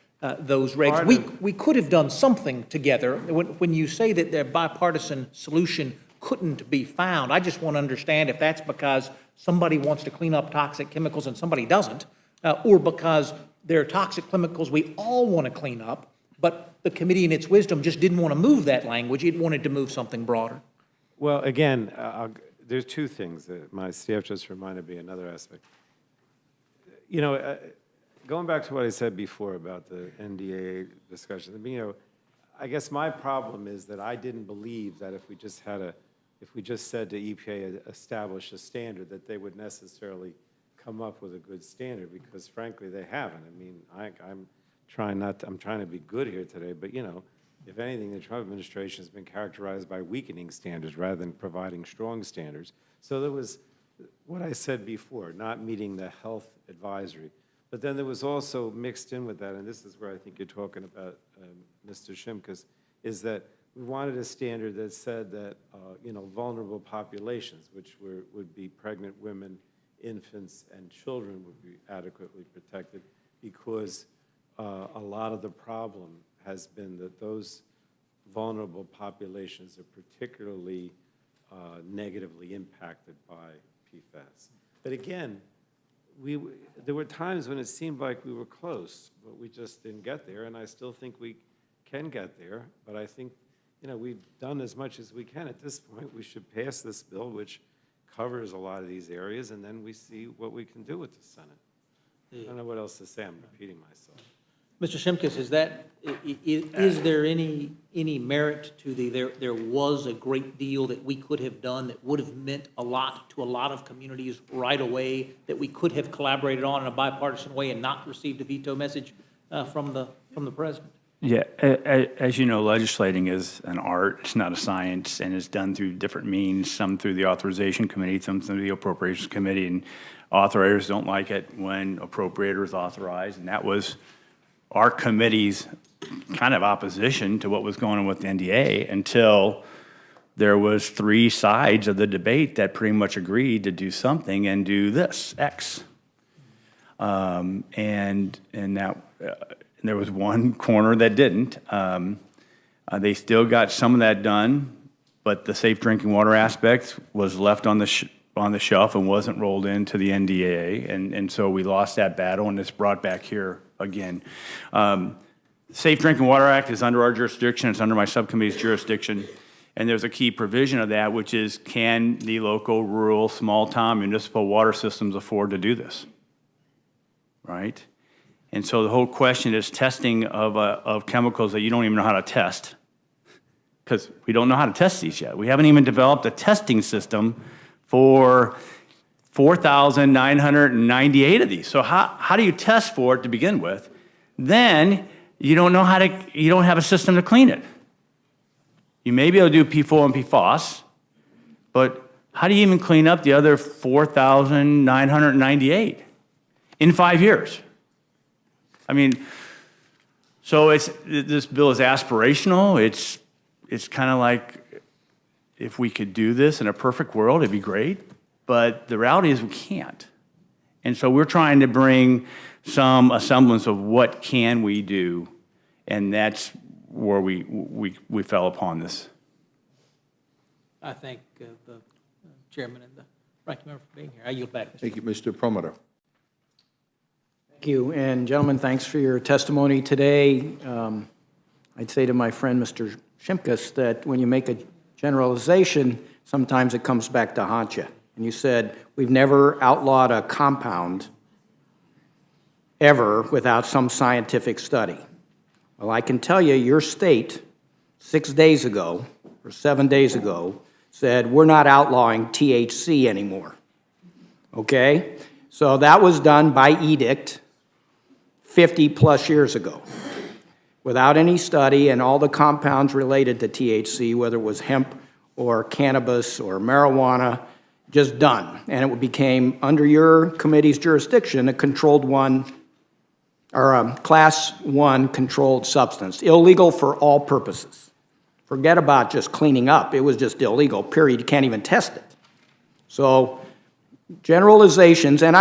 those regs. We could have done something together. When you say that their bipartisan solution couldn't be found, I just want to understand if that's because somebody wants to clean up toxic chemicals and somebody doesn't, or because there are toxic chemicals we all want to clean up, but the committee in its wisdom just didn't want to move that language. It wanted to move something broader. Well, again, there's two things that my staff just reminded me, another aspect. Going back to what I said before about the NDAA discussion, I guess my problem is that I didn't believe that if we just said to EPA, establish a standard, that they would necessarily come up with a good standard, because frankly, they haven't. I'm trying to be good here today, but if anything, the Trump administration has been characterized by weakening standards rather than providing strong standards. So there was what I said before, not meeting the health advisory. But then there was also mixed in with that, and this is where I think you're talking about, Mr. Shimkus, is that we wanted a standard that said that, vulnerable populations, which would be pregnant women, infants, and children, would be adequately protected, because a lot of the problem has been that those vulnerable populations are particularly negatively impacted by PFAS. But again, there were times when it seemed like we were close, but we just didn't get there, and I still think we can get there. But I think, we've done as much as we can. At this point, we should pass this bill, which covers a lot of these areas, and then we see what we can do with the Senate. I don't know what else to say. I'm repeating myself. Mr. Shimkus, is there any merit to there was a great deal that we could have done that would have meant a lot to a lot of communities right away, that we could have collaborated on in a bipartisan way and not received a veto message from the president? Yeah, as you know, legislating is an art, it's not a science, and it's done through different means, some through the authorization committee, some through the appropriations committee, and authorizers don't like it when appropriators authorize, and that was our committee's kind of opposition to what was going on with the NDA until there was three sides of the debate that pretty much agreed to do something and do this, X. And that, there was one corner that didn't. They still got some of that done, but the safe drinking water aspect was left on the shelf and wasn't rolled into the NDAA, and so we lost that battle, and it's brought back here again. Safe Drinking Water Act is under our jurisdiction. It's under my subcommittee's jurisdiction, and there's a key provision of that, which is, can the local, rural, small-town municipal water systems afford to do this? Right? And so the whole question is testing of chemicals that you don't even know how to test, because we don't know how to test these yet. We haven't even developed a testing system for 4,998 of these. So how do you test for it to begin with? Then you don't know you don't have a system to clean it. You may be able to do PFOA and PFOS, but how do you even clean up the other 4,998 in 5 years? I mean, so this bill is aspirational. It's kind of like, if we could do this in a perfect world, it'd be great. But the reality is we can't. And so we're trying to bring a semblance of what can we do, and that's where we fell upon this. I thank the chairman and the ranking member for being here. I yield back, Mr. Thank you, Mr. Promoter. Thank you, and gentlemen, thanks for your testimony today. I'd say to my friend, Mr. Shimkus, that when you make a generalization, sometimes it comes back to haunt you. And you said, we've never outlawed a compound ever without some scientific study. Well, I can tell you, your state, 6 days ago, or 7 days ago, said, we're not outlawing THC anymore. Okay? So that was done by edict 50-plus years ago, without any study, and all the compounds related to THC, whether it was hemp or cannabis or marijuana, just done. And it became, under your committee's jurisdiction, a controlled one, or a class 1 controlled substance, illegal for all purposes. Forget about just cleaning up. It was just illegal, period. You can't even test it. So generalizations, and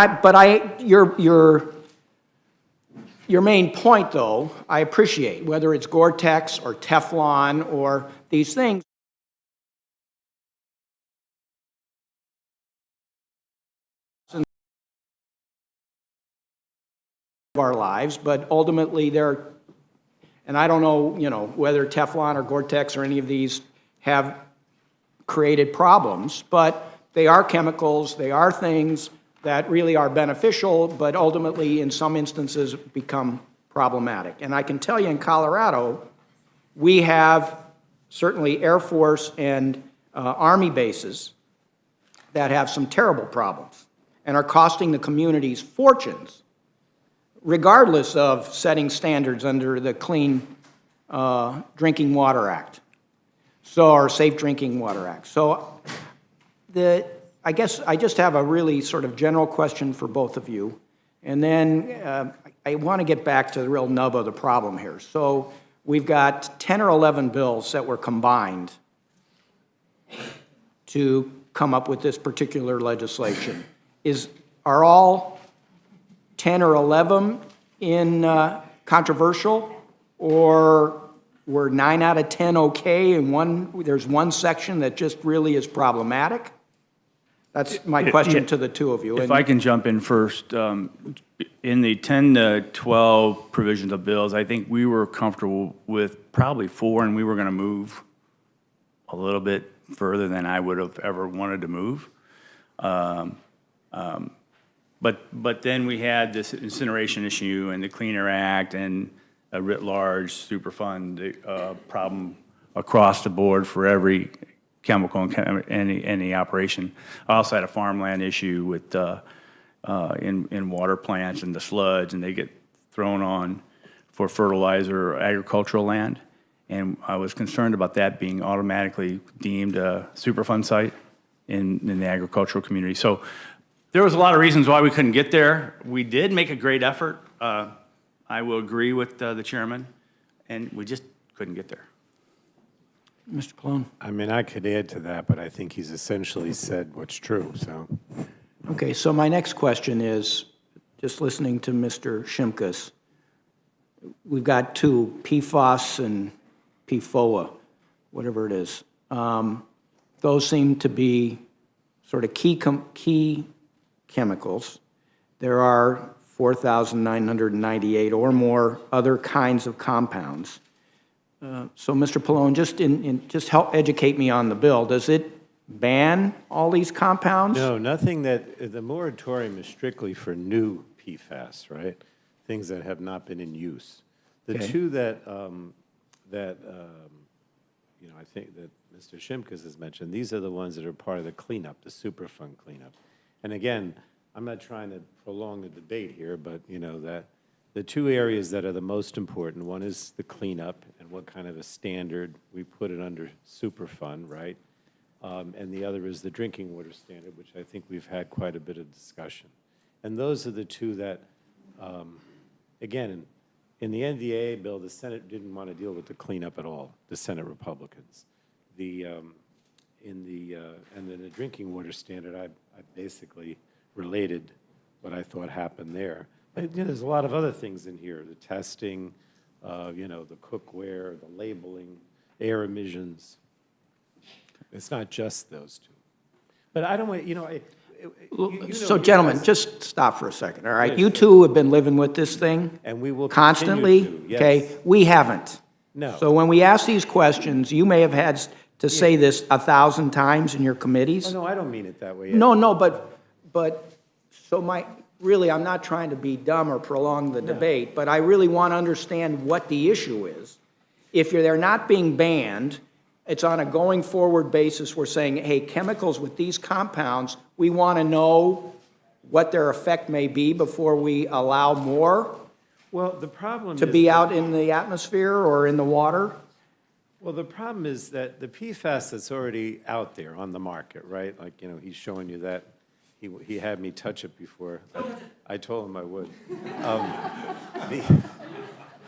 your main point, though, I appreciate, whether it's Gore-Tex or Teflon or these things. Of our lives, but ultimately they're, and I don't know, whether Teflon or Gore-Tex or any of these have created problems, but they are chemicals, they are things that really are beneficial, but ultimately in some instances become problematic. And I can tell you in Colorado, we have certainly Air Force and Army bases that have some terrible problems and are costing the communities fortunes, regardless of setting standards under the Clean Drinking Water Act, or Safe Drinking Water Act. So I guess I just have a really sort of general question for both of you, and then I want to get back to the real nub of the problem here. So we've got 10 or 11 bills that were combined to come up with this particular legislation. Are all 10 or 11 in controversial, or were 9 out of 10 okay, and there's one section that just really is problematic? That's my question to the two of you. If I can jump in first, in the 10 to 12 provisions of bills, I think we were comfortable with probably 4, and we were going to move a little bit further than I would have ever wanted to move. But then we had this incineration issue and the Clean Air Act and a writ large Superfund problem across the board for every chemical and any operation. I also had a farmland issue with in water plants and the sludge, and they get thrown on for fertilizer or agricultural land. And I was concerned about that being automatically deemed a Superfund site in the agricultural community. So there was a lot of reasons why we couldn't get there. We did make a great effort. I will agree with the chairman, and we just couldn't get there. Mr. Pallone? I mean, I could add to that, but I think he's essentially said what's true, so. Okay, so my next question is, just listening to Mr. Shimkus, we've got two, PFAS and PFOA, whatever it is. Those seem to be sort of key chemicals. There are 4,998 or more other kinds of compounds. So, Mr. Pallone, just help educate me on the bill. Does it ban all these compounds? No, nothing that, the moratorium is strictly for new PFAS, right? Things that have not been in use. The Okay. two that, you know, I think that Mr. Shimkus has mentioned, these are the ones that are part of the cleanup, the Superfund cleanup. And again, I'm not trying to prolong the debate here, but, you know, that the two areas that are the most important, one is the cleanup and what kind of a standard we put it under Superfund, right? And the other is the drinking water standard, which I think we've had quite a bit of discussion. And those are the two that, again, in the NDAA bill, the Senate didn't want to deal with the cleanup at all, the Senate Republicans. And then the drinking water standard, I basically related what I thought happened there. But, you know, there's a lot of other things in here, the testing, you know, the cookware, the labeling, air emissions. It's not just those two. But I don't want, you know, So, gentlemen, just stop for a second, all right? You two have been living with this thing and we will constantly, continue to, yes. okay? We haven't. No. So when we ask these questions, you may have had to say this 1,000 times in your committees. Oh, no, I don't mean it that way. No, but, so really, I'm not trying to be dumb or prolong the debate, but I really want to understand what the issue is. If they're not being banned, it's on a going forward basis, we're saying, hey, chemicals with these compounds, we want to know what their effect may be before we allow more Well, the problem to is be that- out in the atmosphere or in the water? Well, the problem is that the PFAS that's already out there on the market, right? Like, you know, he's showing you that. He had me touch it before. I told him I would.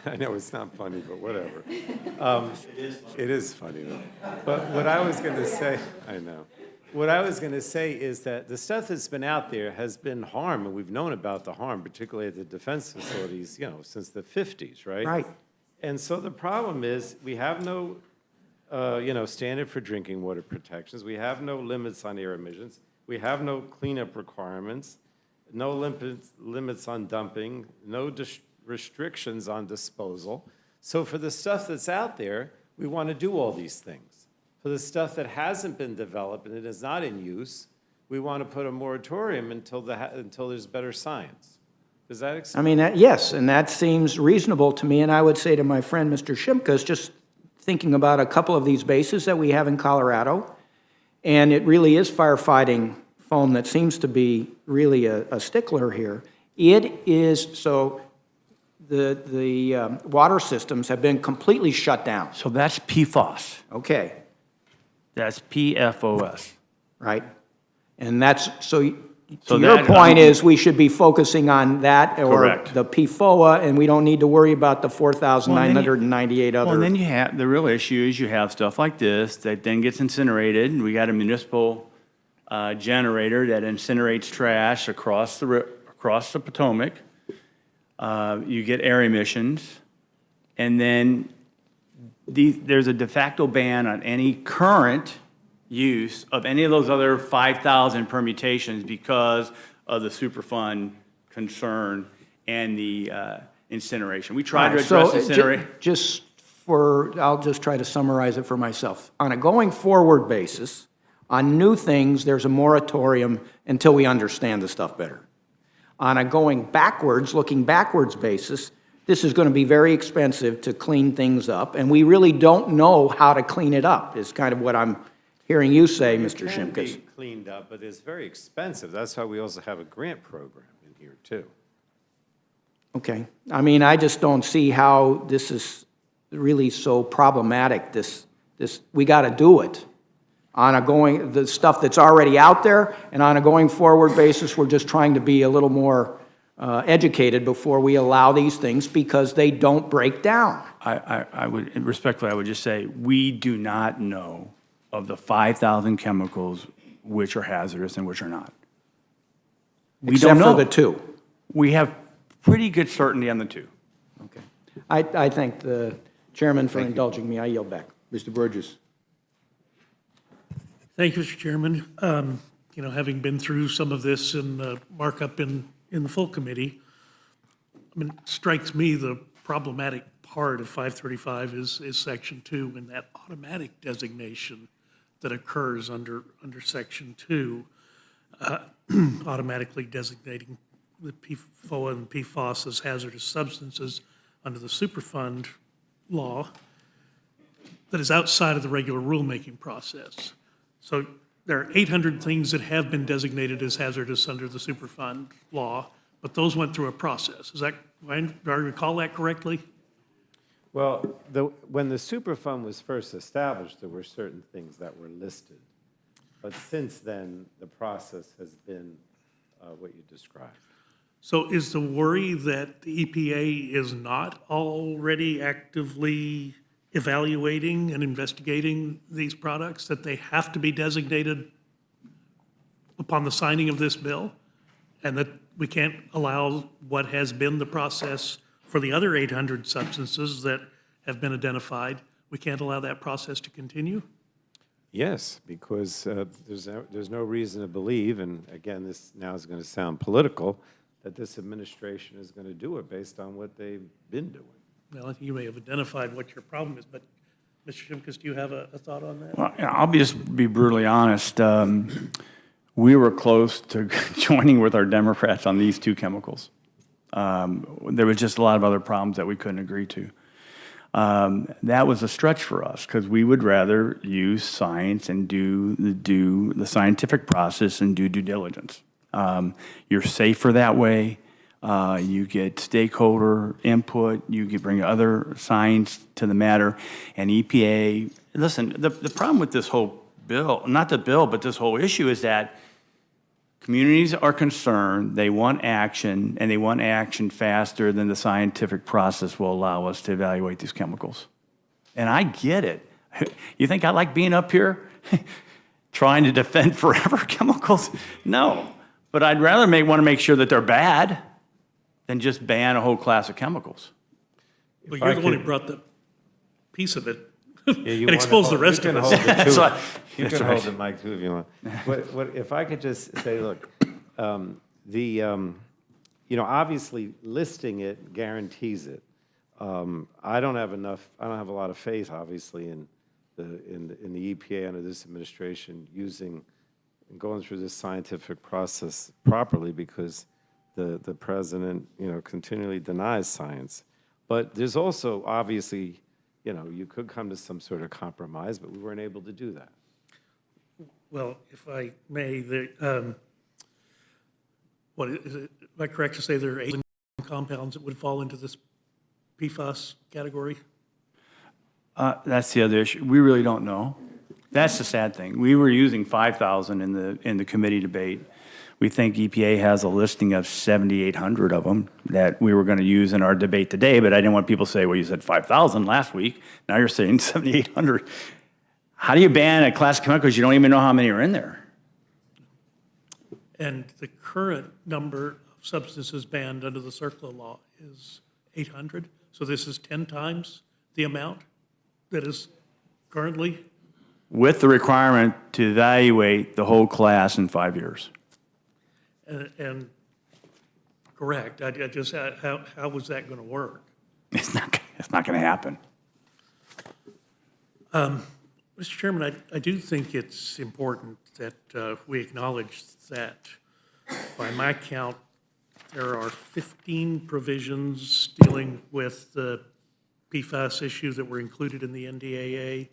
I know it's not funny, but whatever. It is funny, though. But what I was going to say, I know. What I was going to say is that the stuff that's been out there has been harm, and we've known about the harm, particularly at the defense facilities, you know, since the 50s, right? Right. And so the problem is we have no, you know, standard for drinking water protections. We have no limits on air emissions. We have no cleanup requirements, no limits on dumping, no restrictions on disposal. So for the stuff that's out there, we want to do all these things. For the stuff that hasn't been developed and it is not in use, we want to put a moratorium until there's better science. Does that explain? I mean, yes, and that seems reasonable to me, and I would say to my friend, Mr. Shimkus, just thinking about a couple of these bases that we have in Colorado, and it really is firefighting foam that seems to be really a stickler here. It is, so the water systems have been completely shut down. So that's PFOS. Okay, That's PFOS. right? And that's, so So your that- point is we should be focusing on that or Correct. the PFOA, and we don't need to worry about the 4,998 Well, and other. then you have, the real issue is you have stuff like this that then gets incinerated, and we got a municipal generator that incinerates trash across the Potomac. You get air emissions, and then there's a de facto ban on any current use of any of those other 5,000 permutations because of the Superfund concern and the incineration. We tried to So, address incineration. I'll just try to summarize it for myself. On a going forward basis, on new things, there's a moratorium until we understand the stuff better. On a going backwards, looking backwards basis, this is going to be very expensive to clean things up, and we really don't know how to clean it up, is kind of what I'm hearing you say, Mr. It can Shimkus. be cleaned up, but it's very expensive. That's why we also have a grant program in here, too. Okay. I mean, I just don't see how this is really so problematic, we got to do it on the stuff that's already out there, and on a going forward basis, we're just trying to be a little more educated before we allow these things because they don't break down. I would, respectfully, I would just say, we do not know of the 5,000 chemicals which are hazardous and which are not. We Except don't know. for the two. We have pretty good certainty on the two. Okay. I thank the chairman for indulging me. I yield back. Mr. Burgess. Thank you, Mr. Chairman. You know, having been through some of this in the markup in the full committee, I mean, it strikes me the problematic part of 535 is Section 2 and that automatic designation that occurs under Section 2, automatically designating the PFOA and PFOS as hazardous substances under the Superfund law that is outside of the regular rulemaking process. So there are 800 things that have been designated as hazardous under the Superfund law, but those went through a process. Do I recall that correctly? Well, when the Superfund was first established, there were certain things that were listed. But since then, the process has been what you described. So is the worry that the EPA is not already actively evaluating and investigating these products, that they have to be designated upon the signing of this bill, and that we can't allow what has been the process for the other 800 substances that have been identified, we can't allow that process to continue? Yes, because there's no reason to believe, and again, this now is going to sound political, that this administration is going to do it based on what they've been doing. Well, I think you may have identified what your problem is, but Mr. Shimkus, do you have a thought on that? Well, I'll just be brutally honest. We were close to joining with our Democrats on these two chemicals. There was just a lot of other problems that we couldn't agree to. That was a stretch for us because we would rather use science and do the scientific process and do due diligence. You're safer that way. You get stakeholder input. You can bring other science to the matter. And EPA, listen, the problem with this whole bill, not the bill, but this whole issue is that communities are concerned, they want action, and they want action faster than the scientific process will allow us to evaluate these chemicals. And I get it. You think I like being up here trying to defend forever chemicals? No. But I'd rather want to make sure that they're bad than just ban a whole class of chemicals. Well, you're the one who brought the piece of it Yeah, and exposed the rest of us. You can hold the mic too if you want. If I could just say, look, obviously listing it guarantees it. I don't have a lot of faith, obviously, in the EPA under this administration and going through this scientific process properly because the president, continually denies science. But there's also obviously, you could come to some sort of compromise, but we weren't able to do that. Well, if I may, am I correct to say there are 8 compounds that would fall into this PFAS category? That's the other issue. We really don't know. That's the sad thing. We were using 5,000 in the committee debate. We think EPA has a listing of 7,800 of them that we were going to use in our debate today, but I didn't want people to say, well, you said 5,000 last week. Now you're saying 7,800. How do you ban a class of chemicals you don't even know how many are in there? And the current number of substances banned under the CERCLA law is 800. So this is 10 times the amount that is currently? With the requirement to evaluate the whole class in 5 years. And correct. I just, how was that going to work? It's not going to happen. Mr. Chairman, I do think it's important that we acknowledge that by my count, there are 15 provisions dealing with the PFAS issue that were included in the NDAA,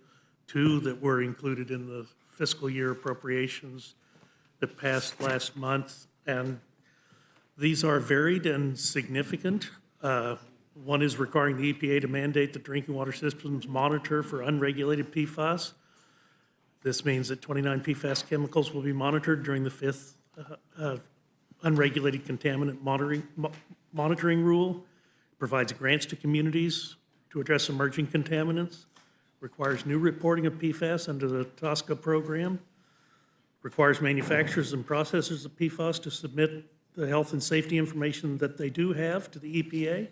2 that were included in the fiscal year appropriations that passed last month. And these are varied and significant. One is requiring the EPA to mandate that drinking water systems monitor for unregulated PFAS. This means that 29 PFAS chemicals will be monitored during the fifth unregulated contaminant monitoring rule. Provides grants to communities to address emerging contaminants. Requires new reporting of PFAS under the TSCA program. Requires manufacturers and processors of PFAS to submit the health and safety information that they do have to the EPA.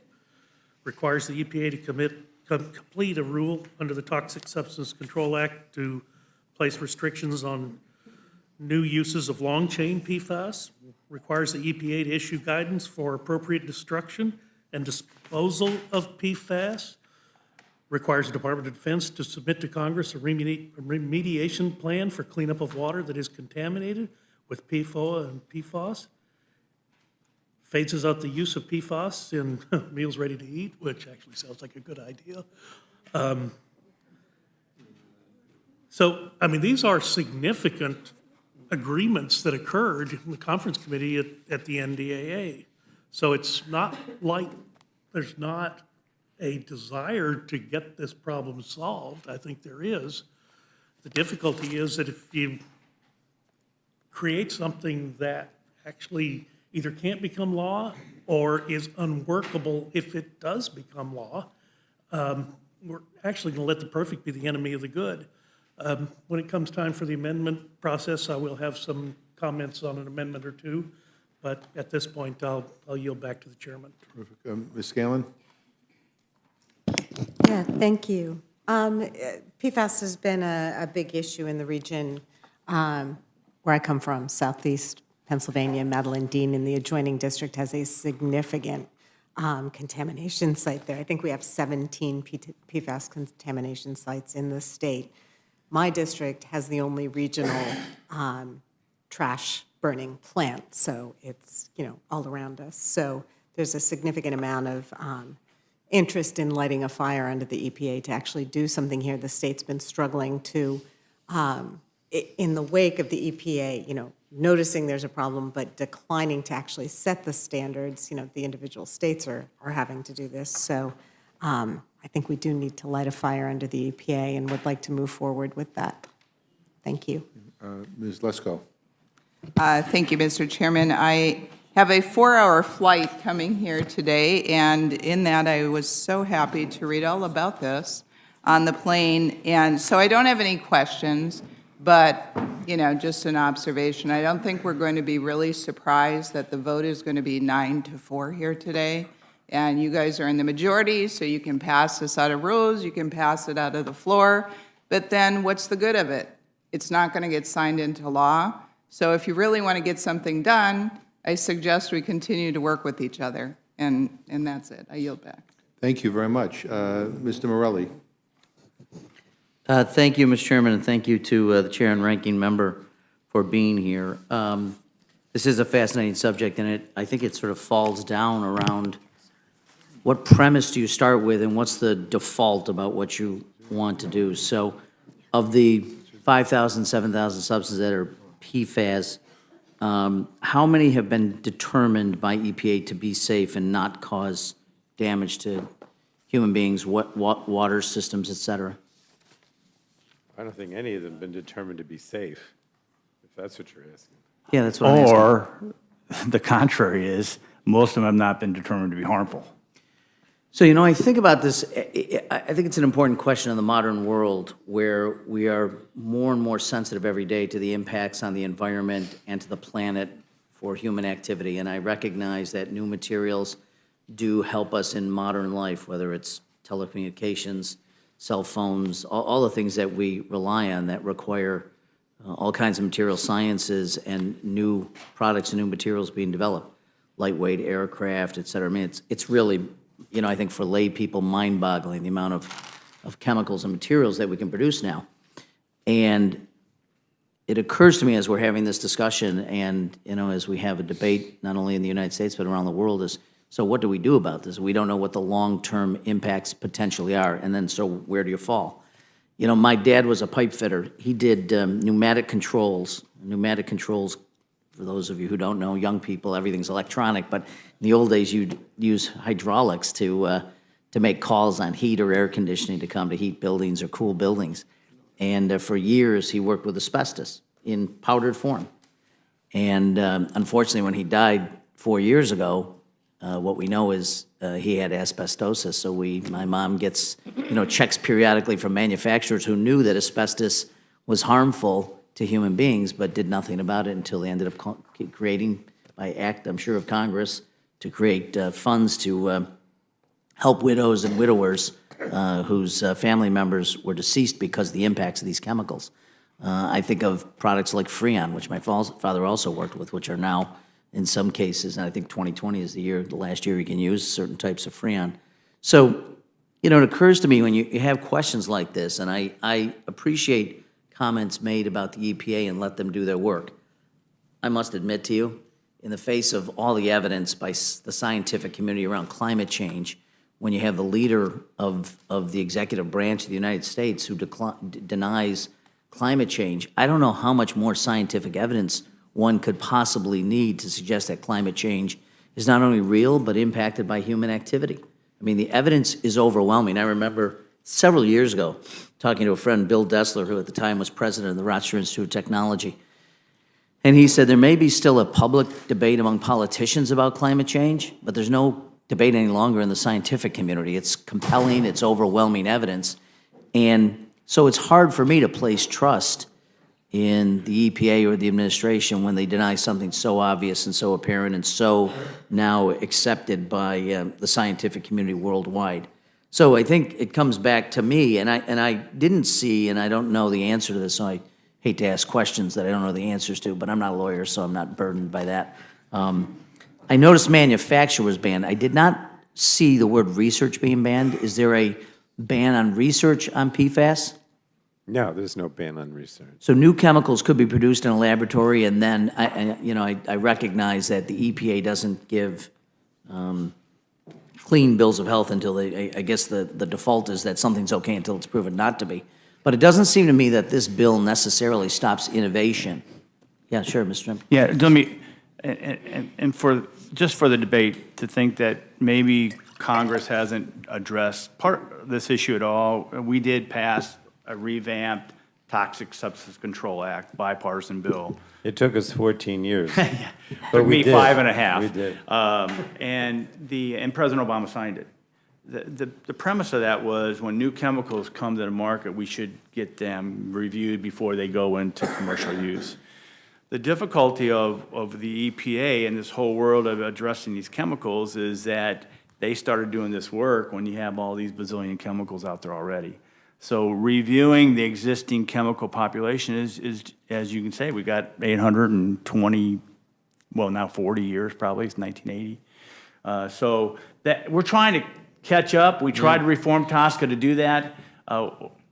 Requires the EPA to complete a rule under the Toxic Substance Control Act to place restrictions on new uses of long-chain PFAS. Requires the EPA to issue guidance for appropriate destruction and disposal of PFAS. Requires the Department of Defense to submit to Congress a remediation plan for cleanup of water that is contaminated with PFOA and PFAS. Phases out the use of PFAS in meals ready to eat, which actually sounds like a good idea. So, I mean, these are significant agreements that occurred in the conference committee at the NDAA. So it's not like there's not a desire to get this problem solved. I think there is. The difficulty is that if you create something that actually either can't become law or is unworkable if it does become law, we're actually going to let the perfect be the enemy of the good. When it comes time for the amendment process, I will have some comments on an amendment or two, but at this point, I'll yield back to the chairman. Terrific. Ms. Scanlon? Yeah, thank you. PFAS has been a big issue in the region where I come from, southeast Pennsylvania. Madeline Dean in the adjoining district has a significant contamination site there. I think we have 17 PFAS contamination sites in the state. My district has the only regional trash burning plant, so it's, all around us. So there's a significant amount of interest in lighting a fire under the EPA to actually do something here. The state's been struggling to, in the wake of the EPA, noticing there's a problem, but declining to actually set the standards. The individual states are having to do this. So I think we do need to light a fire under the EPA and would like to move forward with that. Thank you. Ms. Lesko? Thank you, Mr. Chairman. I have a 4-hour flight coming here today, and in that I was so happy to read all about this on the plane. And so I don't have any questions, but, just an observation. I don't think we're going to be really surprised that the vote is going to be 9-4 here today. And you guys are in the majority, so you can pass this out of rules, you can pass it out of the floor, but then what's the good of it? It's not going to get signed into law. So if you really want to get something done, I suggest we continue to work with each other, and that's it. I yield back. Thank you very much. Mr. Morelli? Thank you, Mr. Chairman, and thank you to the Chair and Ranking Member for being here. This is a fascinating subject, and I think it sort of falls down around what premise do you start with and what's the default about what you want to do. So of the 5,000, 7,000 substances that are PFAS, how many have been determined by EPA to be safe and not cause damage to human beings, water systems, et cetera? I don't think any of them have been determined to be safe, if that's what you're asking. Yeah, that's what I'm asking. Or the contrary is, most of them have not been determined to be harmful. So, I think about this, I think it's an important question in the modern world where we are more and more sensitive every day to the impacts on the environment and to the planet for human activity. And I recognize that new materials do help us in modern life, whether it's telecommunications, cell phones, all the things that we rely on that require all kinds of material sciences and new products and new materials being developed, lightweight aircraft, et cetera. I mean, it's really, I think for lay people, mind-boggling, the amount of chemicals and materials that we can produce now. And it occurs to me as we're having this discussion and, as we have a debate, not only in the United States, but around the world, is, so what do we do about this? We don't know what the long-term impacts potentially are, and then so where do you fall? My dad was a pipe fitter. He did pneumatic controls For those of you who don't know, young people, everything's electronic, but in the old days, you'd use hydraulics to make calls on heat or air conditioning to come to heat buildings or cool buildings. And for years, he worked with asbestos in powdered form. And unfortunately, when he died 4 years ago, what we know is he had asbestosis. So my mom gets, checks periodically from manufacturers who knew that asbestos was harmful to human beings, but did nothing about it until they ended up creating, by act, I'm sure, of Congress, to create funds to help widows and widowers whose family members were deceased because of the impacts of these chemicals. I think of products like Freon, which my father also worked with, which are now, in some cases, and I think 2020 is the last year you can use certain types of Freon. So, it occurs to me when you have questions like this, and I appreciate comments made about the EPA and let them do their work. I must admit to you, in the face of all the evidence by the scientific community around climate change, when you have the leader of the executive branch of the United States who denies climate change, I don't know how much more scientific evidence one could possibly need to suggest that climate change is not only real, but impacted by human activity. I mean, the evidence is overwhelming. I remember several years ago talking to a friend, Bill Dessler, who at the time was president of the Rochester Institute of Technology, and he said there may be still a public debate among politicians about climate change, but there's no debate any longer in the scientific community. It's compelling, it's overwhelming evidence, and so it's hard for me to place trust in the EPA or the administration when they deny something so obvious and so apparent and so now accepted by the scientific community worldwide. So I think it comes back to me, and I didn't see, and I don't know the answer to this, so I hate to ask questions that I don't know the answers to, but I'm not a lawyer, so I'm not burdened by that. I noticed manufacture was banned. I did not see the word research being banned. Is there a ban on research on PFAS? No, there's no ban on research. So new chemicals could be produced in a laboratory, and then, I recognize that the EPA doesn't give clean bills of health until I guess the default is that something's okay until it's proven not to be. But it doesn't seem to me that this bill necessarily stops innovation. Yeah, sure, Mr. Trimp. Yeah, let me, and just for the debate, to think that maybe Congress hasn't addressed this issue at all. We did pass a revamped Toxic Substance Control Act, bipartisan bill. It took us 14 years. Took me 5.5. We did. And President Obama signed it. The premise of that was when new chemicals come to the market, we should get them reviewed before they go into commercial use. The difficulty of the EPA and this whole world of addressing these chemicals is that they started doing this work when you have all these bazillion chemicals out there already. So reviewing the existing chemical population is as you can say, we got 820, well, now 40 years probably, it's 1980. So that we're trying to catch up. We tried to reform TSCA to do that.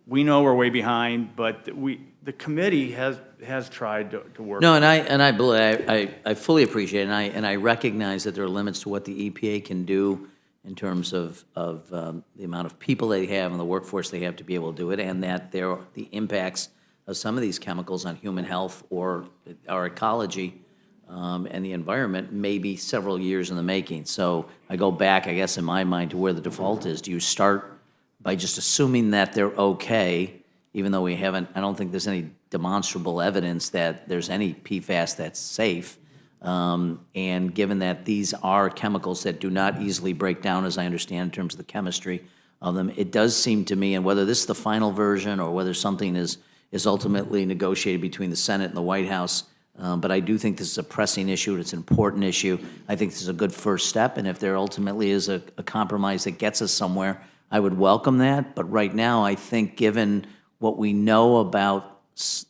We know we're way behind, but the committee has tried to work. No, and I fully appreciate it, and I recognize that there are limits to what the EPA can do in terms of the amount of people they have and the workforce they have to be able to do it, and that the impacts of some of these chemicals on human health or our ecology and the environment may be several years in the making. So I go back, I guess, in my mind to where the default is. Do you start by just assuming that they're okay, even though I don't think there's any demonstrable evidence that there's any PFAS that's safe? And given that these are chemicals that do not easily break down, as I understand in terms of the chemistry of them, it does seem to me, and whether this is the final version or whether something is ultimately negotiated between the Senate and the White House, but I do think this is a pressing issue, it's an important issue. I think this is a good first step, and if there ultimately is a compromise that gets us somewhere, I would welcome that. But right now, I think given what we know about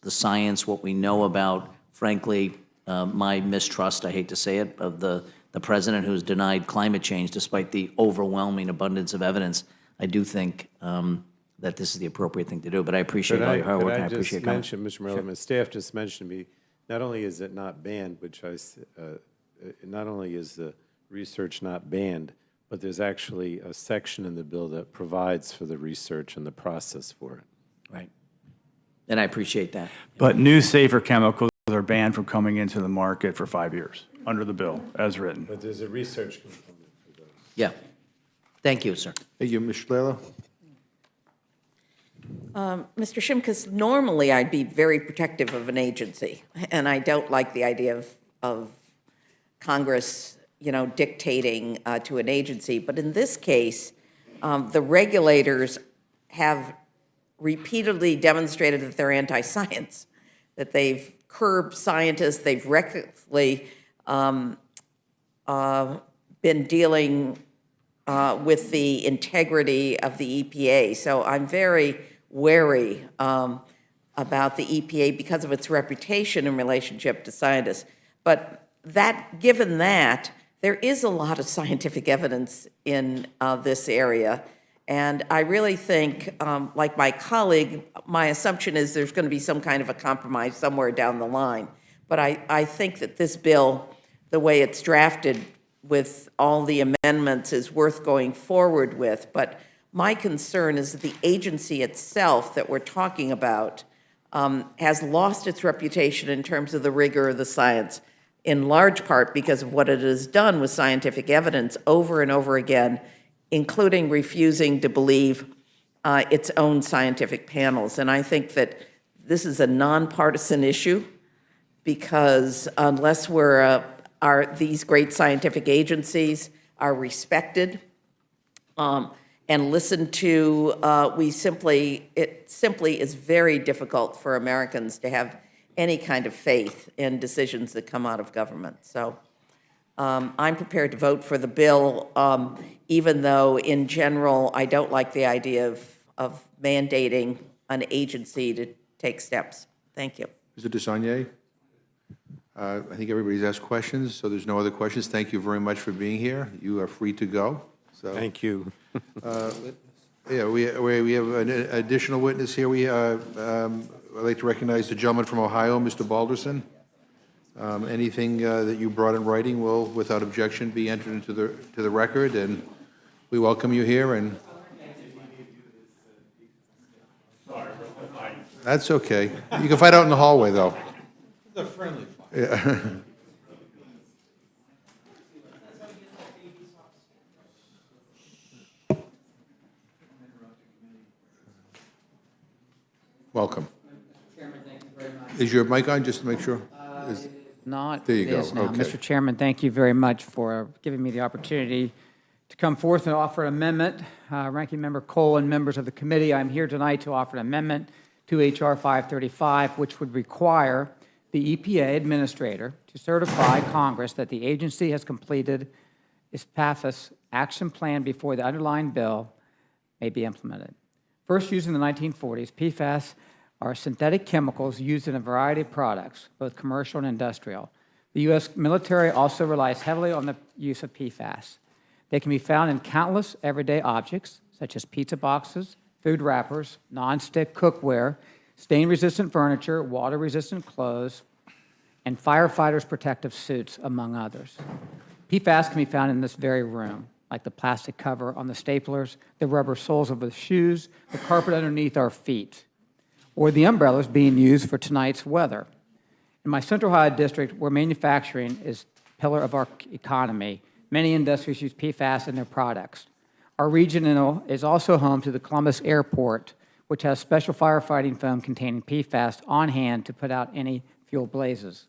the science, what we know about, frankly, my mistrust, I hate to say it, of the president who's denied climate change despite the overwhelming abundance of evidence, I do think that this is the appropriate thing to do. But I appreciate all your hard work, and I appreciate it. Could I just mention, Mr. Merrill, my staff just mentioned to me, not only is it not banned, not only is the research not banned, but there's actually a section in the bill that provides for the research and the process for it. Right. And I appreciate that. But new safer chemicals are they're banned from coming into the market for 5 years under the bill as written. But there's a research component for those. Yeah. Thank you, sir. Thank you, Ms. Shlela. Mr. Shimkus, normally I'd be very protective of an agency, and I don't like the idea of Congress, dictating to an agency. But in this case, the regulators have repeatedly demonstrated that they're anti-science, that they've curbed scientists, they've recklessly been dealing with the integrity of the EPA. So I'm very wary about the EPA because of its reputation in relationship to scientists. But given that, there is a lot of scientific evidence in this area. And I really think, like my colleague, my assumption is there's going to be some kind of a compromise somewhere down the line. But I think that this bill, the way it's drafted with all the amendments, is worth going forward with. But my concern is that the agency itself that we're talking about has lost its reputation in terms of the rigor of the science, in large part because of what it has done with scientific evidence over and over again, including refusing to believe its own scientific panels. And I think that this is a nonpartisan issue because unless these great scientific agencies are respected and listened to, it simply is very difficult for Americans to have any kind of faith in decisions that come out of government. So I'm prepared to vote for the bill, even though in general I don't like the idea of mandating an agency to take steps. Thank you. Mr. Desagne? I think everybody's asked questions, so there's no other questions. Thank you very much for being here. You are free to go. So, Thank you. yeah, we have an additional witness here. I'd like to recognize the gentleman from Ohio, Mr. Balderson. Anything that you brought in writing will, without objection, be entered into the record, and we welcome you here. And that's okay. You can fight out in the hallway, though. It's a friendly fight. Yeah. Welcome. Is your mic on, just to make sure? Not. There you it go. is now. Okay. Mr. Chairman, thank you very much for giving me the opportunity to come forth and offer an amendment. Ranking Member Cole and members of the committee, I'm here tonight to offer an amendment to H.R. 535, which would require the EPA administrator to certify Congress that the agency has completed its PFAS action plan before the underlying bill may be implemented. First used in the 1940s, PFAS are synthetic chemicals used in a variety of products, both commercial and industrial. The U.S. military also relies heavily on the use of PFAS. They can be found in countless everyday objects, such as pizza boxes, food wrappers, nonstick cookware, stain-resistant furniture, water-resistant clothes, and firefighters' protective suits, among others. PFAS can be found in this very room, like the plastic cover on the staplers, the rubber soles of the shoes, the carpet underneath our feet, or the umbrellas being used for tonight's weather. In my Central Ohio district, where manufacturing is the pillar of our economy, many industries use PFAS in their products. Our region is also home to the Columbus Airport, which has special firefighting foam containing PFAS on hand to put out any fuel blazes.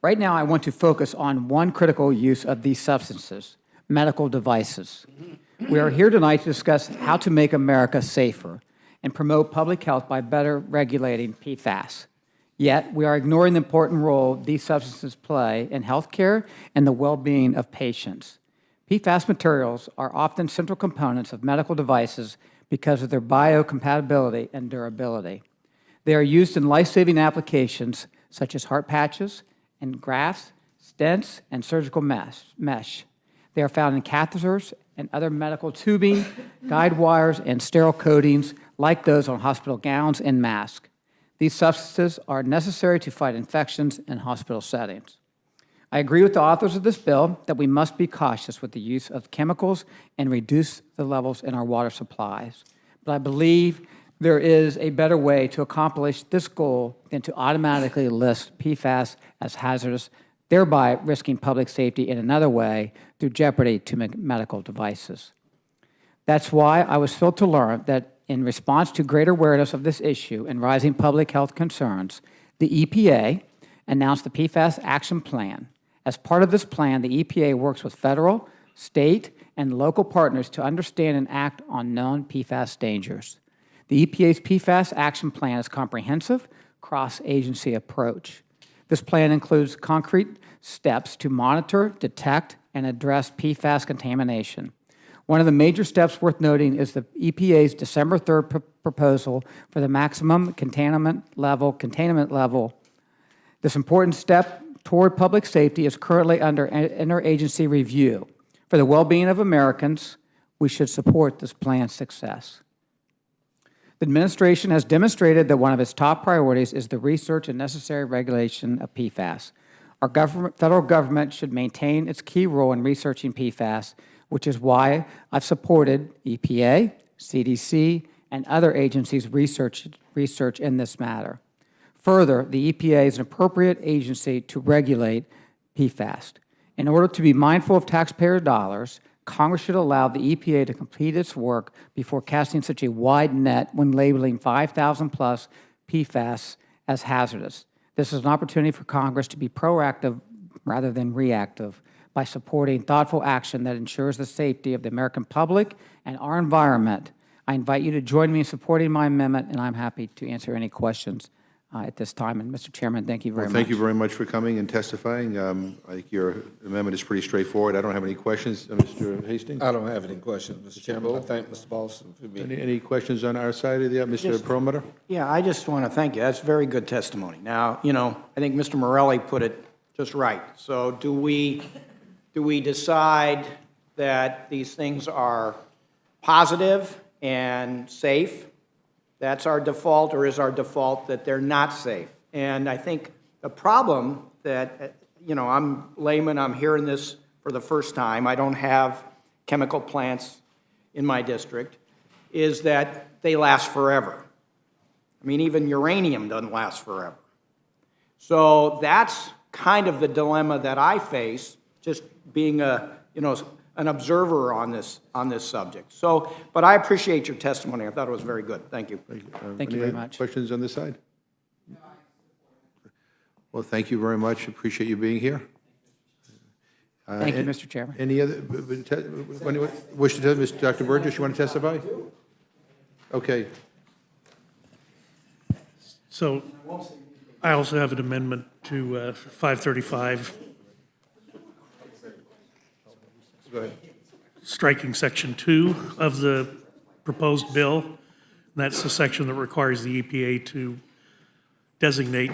Right now, I want to focus on one critical use of these substances: medical devices. We are here tonight to discuss how to make America safer and promote public health by better regulating PFAS. Yet, we are ignoring the important role these substances play in healthcare and the well-being of patients. PFAS materials are often central components of medical devices because of their biocompatibility and durability. They are used in life-saving applications such as heart patches and grafts, stents, and surgical mesh. They are found in catheters and other medical tubing, guide wires, and sterile coatings like those on hospital gowns and masks. These substances are necessary to fight infections in hospital settings. I agree with the authors of this bill that we must be cautious with the use of chemicals and reduce the levels in our water supplies. But I believe there is a better way to accomplish this goal than to automatically list PFAS as hazardous, thereby risking public safety in another way through jeopardy to medical devices. That's why I was thrilled to learn that in response to greater awareness of this issue and rising public health concerns, the EPA announced the PFAS Action Plan. As part of this plan, the EPA works with federal, state, and local partners to understand and act on known PFAS dangers. The EPA's PFAS Action Plan is a comprehensive, cross-agency approach. This plan includes concrete steps to monitor, detect, and address PFAS contamination. One of the major steps worth noting is the EPA's December 3rd proposal for the maximum contaminant level. This important step toward public safety is currently under interagency review. For the well-being of Americans, we should support this plan's success. The administration has demonstrated that one of its top priorities is the research and necessary regulation of PFAS. Our federal government should maintain its key role in researching PFAS, which is why I've supported EPA, CDC, and other agencies' research in this matter. Further, the EPA is an appropriate agency to regulate PFAS. In order to be mindful of taxpayer dollars, Congress should allow the EPA to complete its work before casting such a wide net when labeling 5,000 plus PFAS as hazardous. This is an opportunity for Congress to be proactive rather than reactive by supporting thoughtful action that ensures the safety of the American public and our environment. I invite you to join me in supporting my amendment, and I'm happy to answer any questions at this time. And Mr. Chairman, thank you very much. Thank you very much for coming and testifying. I think your amendment is pretty straightforward. I don't have any questions. Mr. Hastings? I don't have any questions, Mr. Chairman. I thank Mr. Boston for being here. Any questions on our side of the, Mr. Perlmutter? Yeah, I just want to thank you. That's very good testimony. Now, I think Mr. Morelli put it just right. So do we decide that these things are positive and safe? That's our default, or is our default that they're not safe? And I think the problem that, I'm layman, I'm hearing this for the first time, I don't have chemical plants in my district, is that they last forever. I mean, even uranium doesn't last forever. So that's kind of the dilemma that I face, just being an observer on this subject. So, but I appreciate your testimony. I thought it was very good. Thank you. Thank you very much. Questions on this side? Well, thank you very much. Appreciate you being here. Thank you, Mr. Chairman. Any other, wish to tell, Dr. Burgess, you want to testify? Okay. So I also have an amendment to 535. Go ahead. Striking Section 2 of the proposed bill. And that's the section that requires the EPA to designate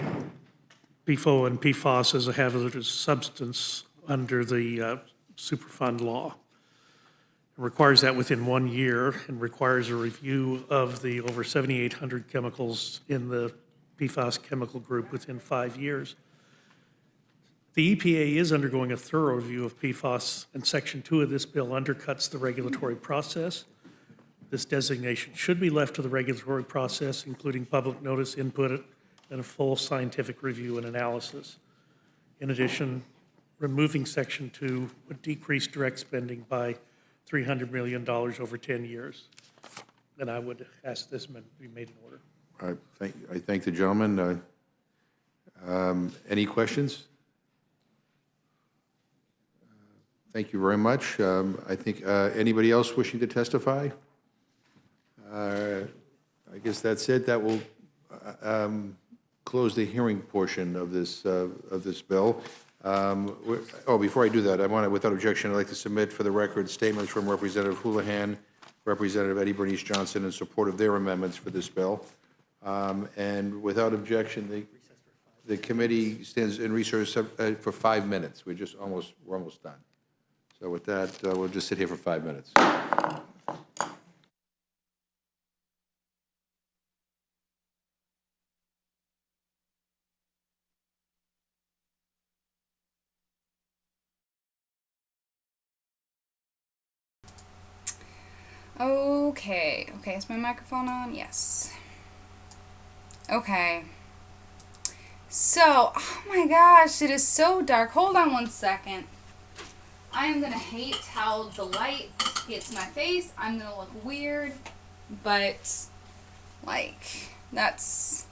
PFOA and PFOS as a hazardous substance under the Superfund law. It requires that within 1 year and requires a review of the over 7,800 chemicals in the PFAS chemical group within 5 years. The EPA is undergoing a thorough review of PFAS, and Section 2 of this bill undercuts the regulatory process. This designation should be left to the regulatory process, including public notice, input, and a full scientific review and analysis. In addition, removing Section 2 would decrease direct spending by $300 million over 10 years. And I would ask this amendment to be made in order. All right. I thank the gentleman. Any questions? Thank you very much. I think anybody else wishing to testify? I guess that's it. That will close the hearing portion of this bill. Before I do that, I want to, without objection, I'd like to submit for the record statements from Representative Houlihan, Representative Eddie Bernice Johnson in support of their amendments for this bill. And without objection, the committee stands in recess for 5 minutes. We're almost done. So with that, we'll just sit here for 5 minutes. Okay. Okay, is my microphone on? Yes. Okay. So, oh my gosh, it is so dark. Hold on one second. I am gonna hate how the light hits my face. I'm gonna look weird, but like it's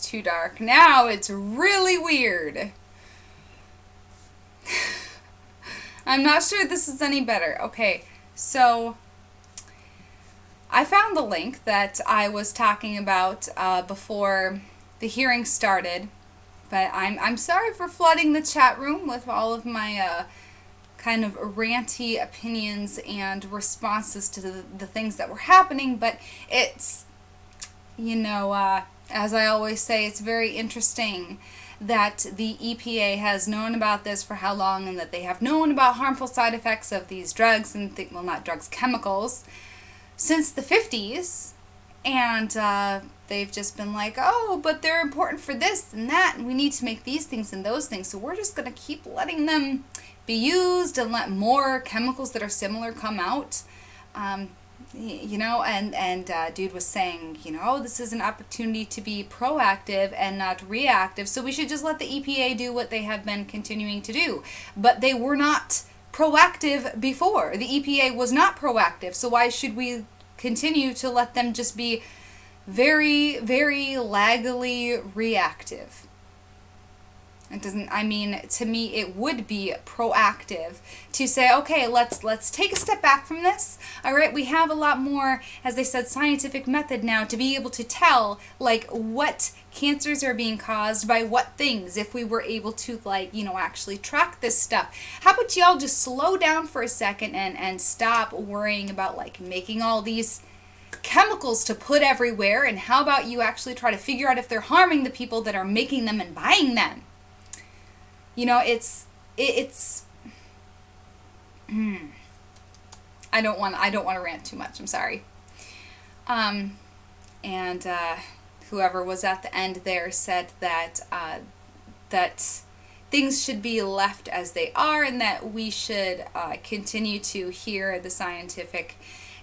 too dark. Now it's really weird. I'm not sure this is any better. Okay, so I found the link that I was talking about before the hearing started, but I'm sorry for flooding the chat room with all of my kind of ranty opinions and responses to the things that were happening, but it's, as I always say, it's very interesting that the EPA has known about this for how long, and that they have known about harmful side effects of these drugs, and well, not drugs, chemicals, since the 50s, and they've just been like, oh, but they're important for this and that, and we need to make these things and those things, so we're just going to keep letting them be used and let more chemicals that are similar come out. Dude was saying, this is an opportunity to be proactive and not reactive, so we should just let the EPA do what they have been continuing to do. But they were not proactive before. The EPA was not proactive, so why should we continue to let them just be very, very laggily reactive? It doesn't, to me, it would be proactive to say, okay, let's take a step back from this. All right, we have a lot more, as they said, scientific method now to be able to tell, what cancers are being caused by what things, if we were able to, actually track this stuff. How about y'all just slow down for a second and stop worrying about, making all these chemicals to put everywhere, and how about you actually try to figure out if they're harming the people that are making them and buying them? I don't want to rant too much. I'm sorry. Whoever was at the end there said that that things should be left as they are, and that we should continue to hear the scientific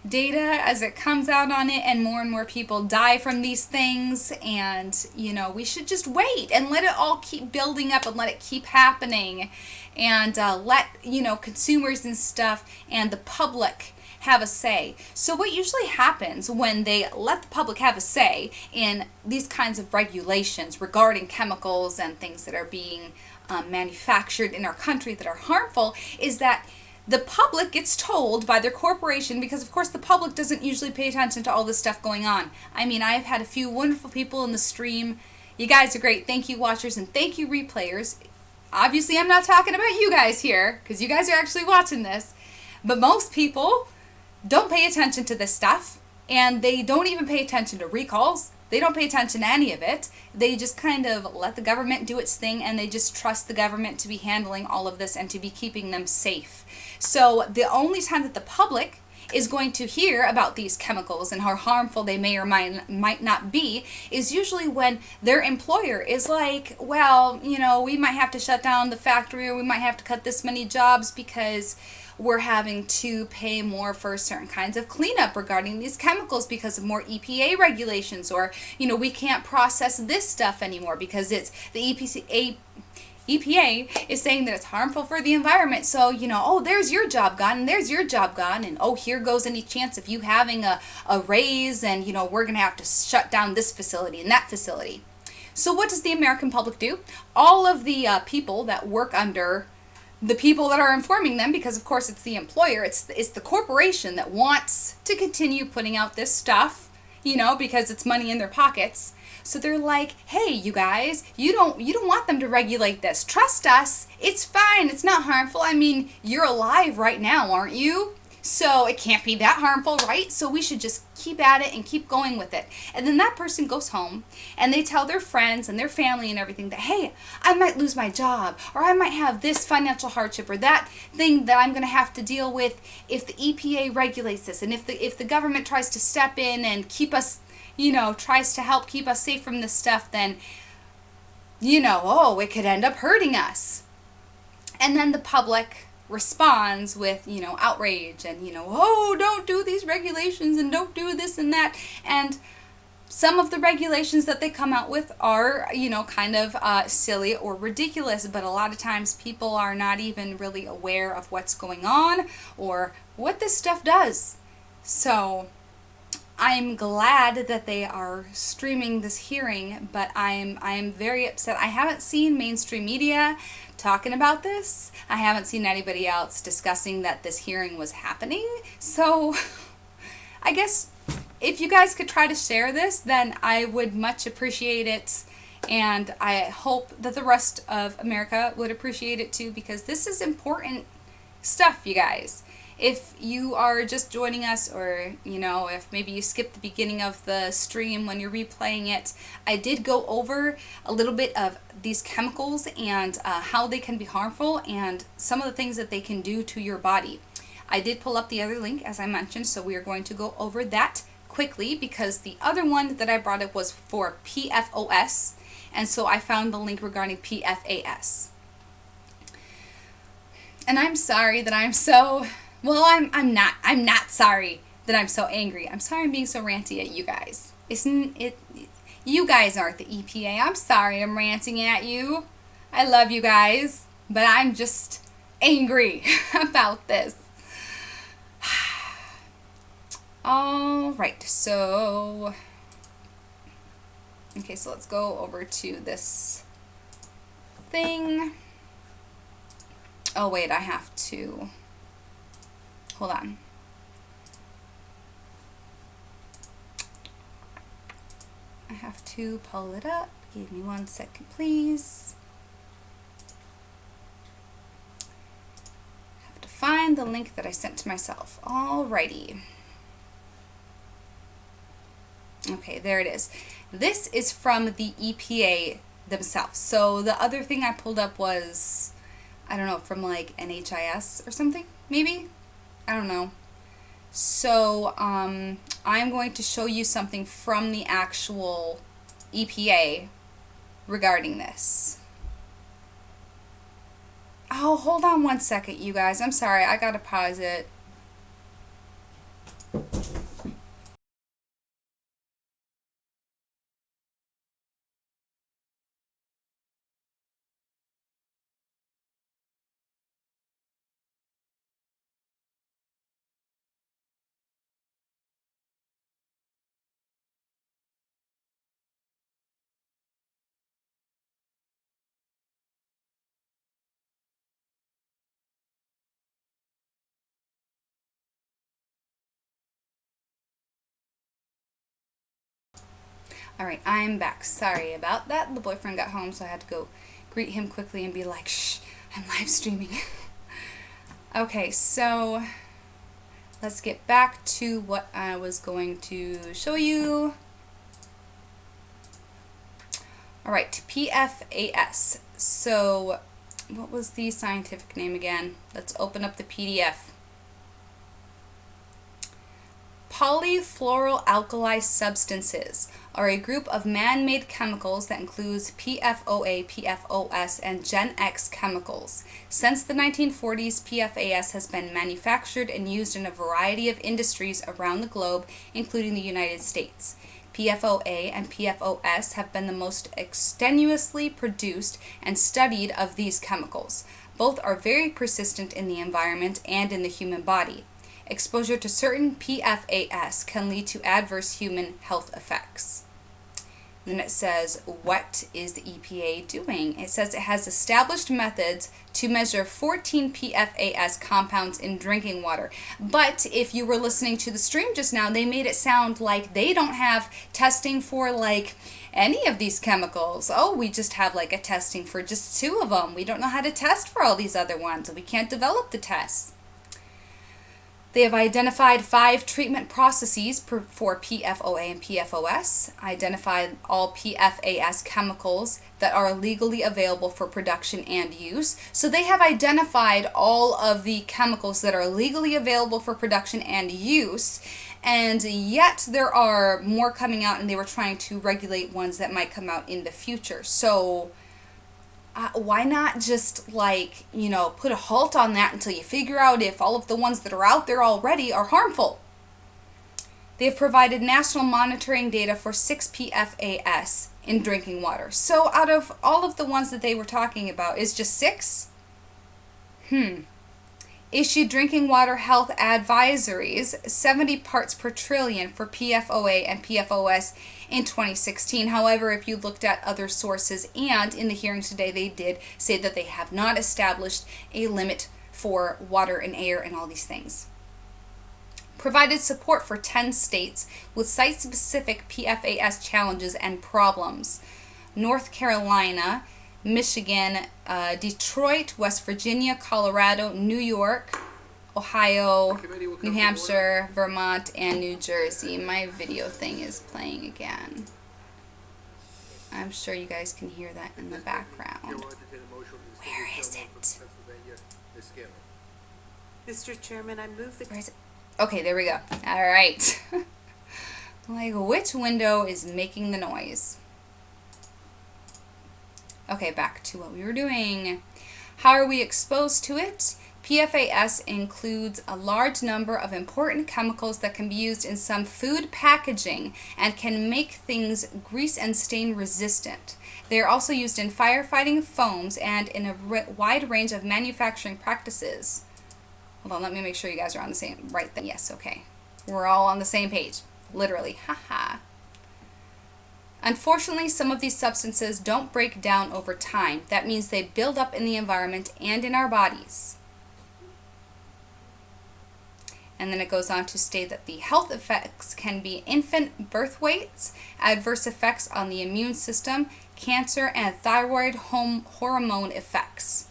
data as it comes out on it, and more people die from these things, and we should just wait and let it all keep building up and let it keep happening, and let consumers and stuff and the public have a say. So what usually happens when they let the public have a say in these kinds of regulations regarding chemicals and things that are being manufactured in our country that are harmful is that the public gets told by their corporation, because of course the public doesn't usually pay attention to all this stuff going on. I've had a few wonderful people in the stream. You guys are great. Thank you, watchers, and thank you, replayers. Obviously, I'm not talking about you guys here, because you guys are actually watching this. But most people don't pay attention to this stuff, and they don't even pay attention to recalls. They don't pay attention to any of it. They just kind of let the government do its thing, and they just trust the government to be handling all of this and to be keeping them safe. So the only time that the public is going to hear about these chemicals and how harmful they may or might not be is usually when their employer is like, well, we might have to shut down the factory, or we might have to cut this many jobs because we're having to pay more for certain kinds of cleanup regarding these chemicals because of more EPA regulations, or we can't process this stuff anymore because it's the EPA is saying that it's harmful for the environment. So, oh, there's your job gone, and there's your job gone, and oh, here goes any chance of you having a raise, and we're going to have to shut down this facility and that facility. So what does the American public do? All of the people that work under the people that are informing them, because of course it's the employer, it's the corporation that wants to continue putting out this stuff, because it's money in their pockets. So they're like, hey, you guys, you don't want them to regulate this. Trust us. It's fine. It's not harmful. You're alive right now, aren't you? So it can't be that harmful, right? So we should just keep at it and keep going with it. And then that person goes home and they tell their friends and their family and everything that, hey, I might lose my job, or I might have this financial hardship, or that thing that I'm going to have to deal with if the EPA regulates this, and if the government tries to step in and keep us, tries to help keep us safe from this stuff, then, it could end up hurting us. And then the public responds with, outrage and, oh, don't do these regulations and don't do this and that. And some of the regulations that they come out with are, kind of silly or ridiculous, but a lot of times people are not even really aware of what's going on or what this stuff does. So I'm glad that they are streaming this hearing, but I'm very upset. I haven't seen mainstream media talking about this. I haven't seen anybody else discussing that this hearing was happening. So I guess if you guys could try to share this, then I would much appreciate it. And I hope that the rest of America would appreciate it too, because this is important stuff, you guys. If you are just joining us, or, if maybe you skipped the beginning of the stream when you're replaying it, I did go over a little bit of these chemicals and how they can be harmful and some of the things that they can do to your body. I did pull up the other link, as I mentioned, so we are going to go over that quickly because the other one that I brought up was for PFOS, and so I found the link regarding PFAS. And I'm sorry that I'm so... Well, I'm not sorry that I'm so angry. I'm sorry I'm being so ranty at you guys. Isn't it? You guys aren't the EPA. I'm sorry I'm ranting at you. I love you guys, but I'm just angry about this. All right, so... Okay, so let's go over to this thing. Oh, wait, I have to... Hold on. I have to pull it up. Give me 1 second, please. I have to find the link that I sent to myself. Alrighty. Okay, there it is. This is from the EPA themselves. So the other thing I pulled up was, I don't know, from like NHIS or something, maybe? I don't know. So I'm going to show you something from the actual EPA regarding this. Oh, hold on 1 second, you guys. I'm sorry. I gotta pause it. All right, I'm back. Sorry about that. The boyfriend got home, so I had to go greet him quickly and be like, shh, I'm live streaming. Okay, so let's get back to what I was going to show you. All right, PFAS. So what was the scientific name again? Let's open up the PDF. Polyfluoroalkyl substances are a group of man-made chemicals that includes PFOA, PFOS, and Gen X chemicals. Since the 1940s, PFAS has been manufactured and used in a variety of industries around the globe, including the United States. PFOA and PFOS have been the most extenuously produced and studied of these chemicals. Both are very persistent in the environment and in the human body. Exposure to certain PFAS can lead to adverse human health effects. Then it says, what is the EPA doing? It says it has established methods to measure 14 PFAS compounds in drinking water. But if you were listening to the stream just now, they made it sound like they don't have testing for like any of these chemicals. Oh, we just have like a testing for just 2 of them. We don't know how to test for all these other ones. We can't develop the tests. They have identified 5 treatment processes for PFOA and PFOS, identified all PFAS chemicals that are legally available for production and use. So they have identified all of the chemicals that are legally available for production and use, and yet there are more coming out, and they were trying to regulate ones that might come out in the future. So why not just like, put a halt on that until you figure out if all of the ones that are out there already are harmful? They have provided national monitoring data for 6 PFAS in drinking water. So out of all of the ones that they were talking about, is just 6? Issued drinking water health advisories, 70 parts per trillion for PFOA and PFOS in 2016. However, if you looked at other sources and in the hearing today, they did say that they have not established a limit for water and air and all these things. Provided support for 10 states with site-specific PFAS challenges and problems. North Carolina, Michigan, Detroit, West Virginia, Colorado, New York, Ohio, New Hampshire, Vermont, and New Jersey. My video thing is playing again. I'm sure you guys can hear that in the background. Where is it? Mr. Chairman, I move the... Where is it? Okay, there we go. All right. Like, which window is making the noise? Okay, back to what we were doing. How are we exposed to it? PFAS includes a large number of important chemicals that can be used in some food packaging and can make things grease and stain resistant. They are also used in firefighting foams and in a wide range of manufacturing practices. Hold on, let me make sure you guys are on the same right thing. Yes, okay. We're all on the same page. Literally. Haha. Unfortunately, some of these substances don't break down over time. That means they build up in the environment and in our bodies. And then it goes on to state that the health effects can be infant birth weights, adverse effects on the immune system, cancer, and thyroid hormone effects.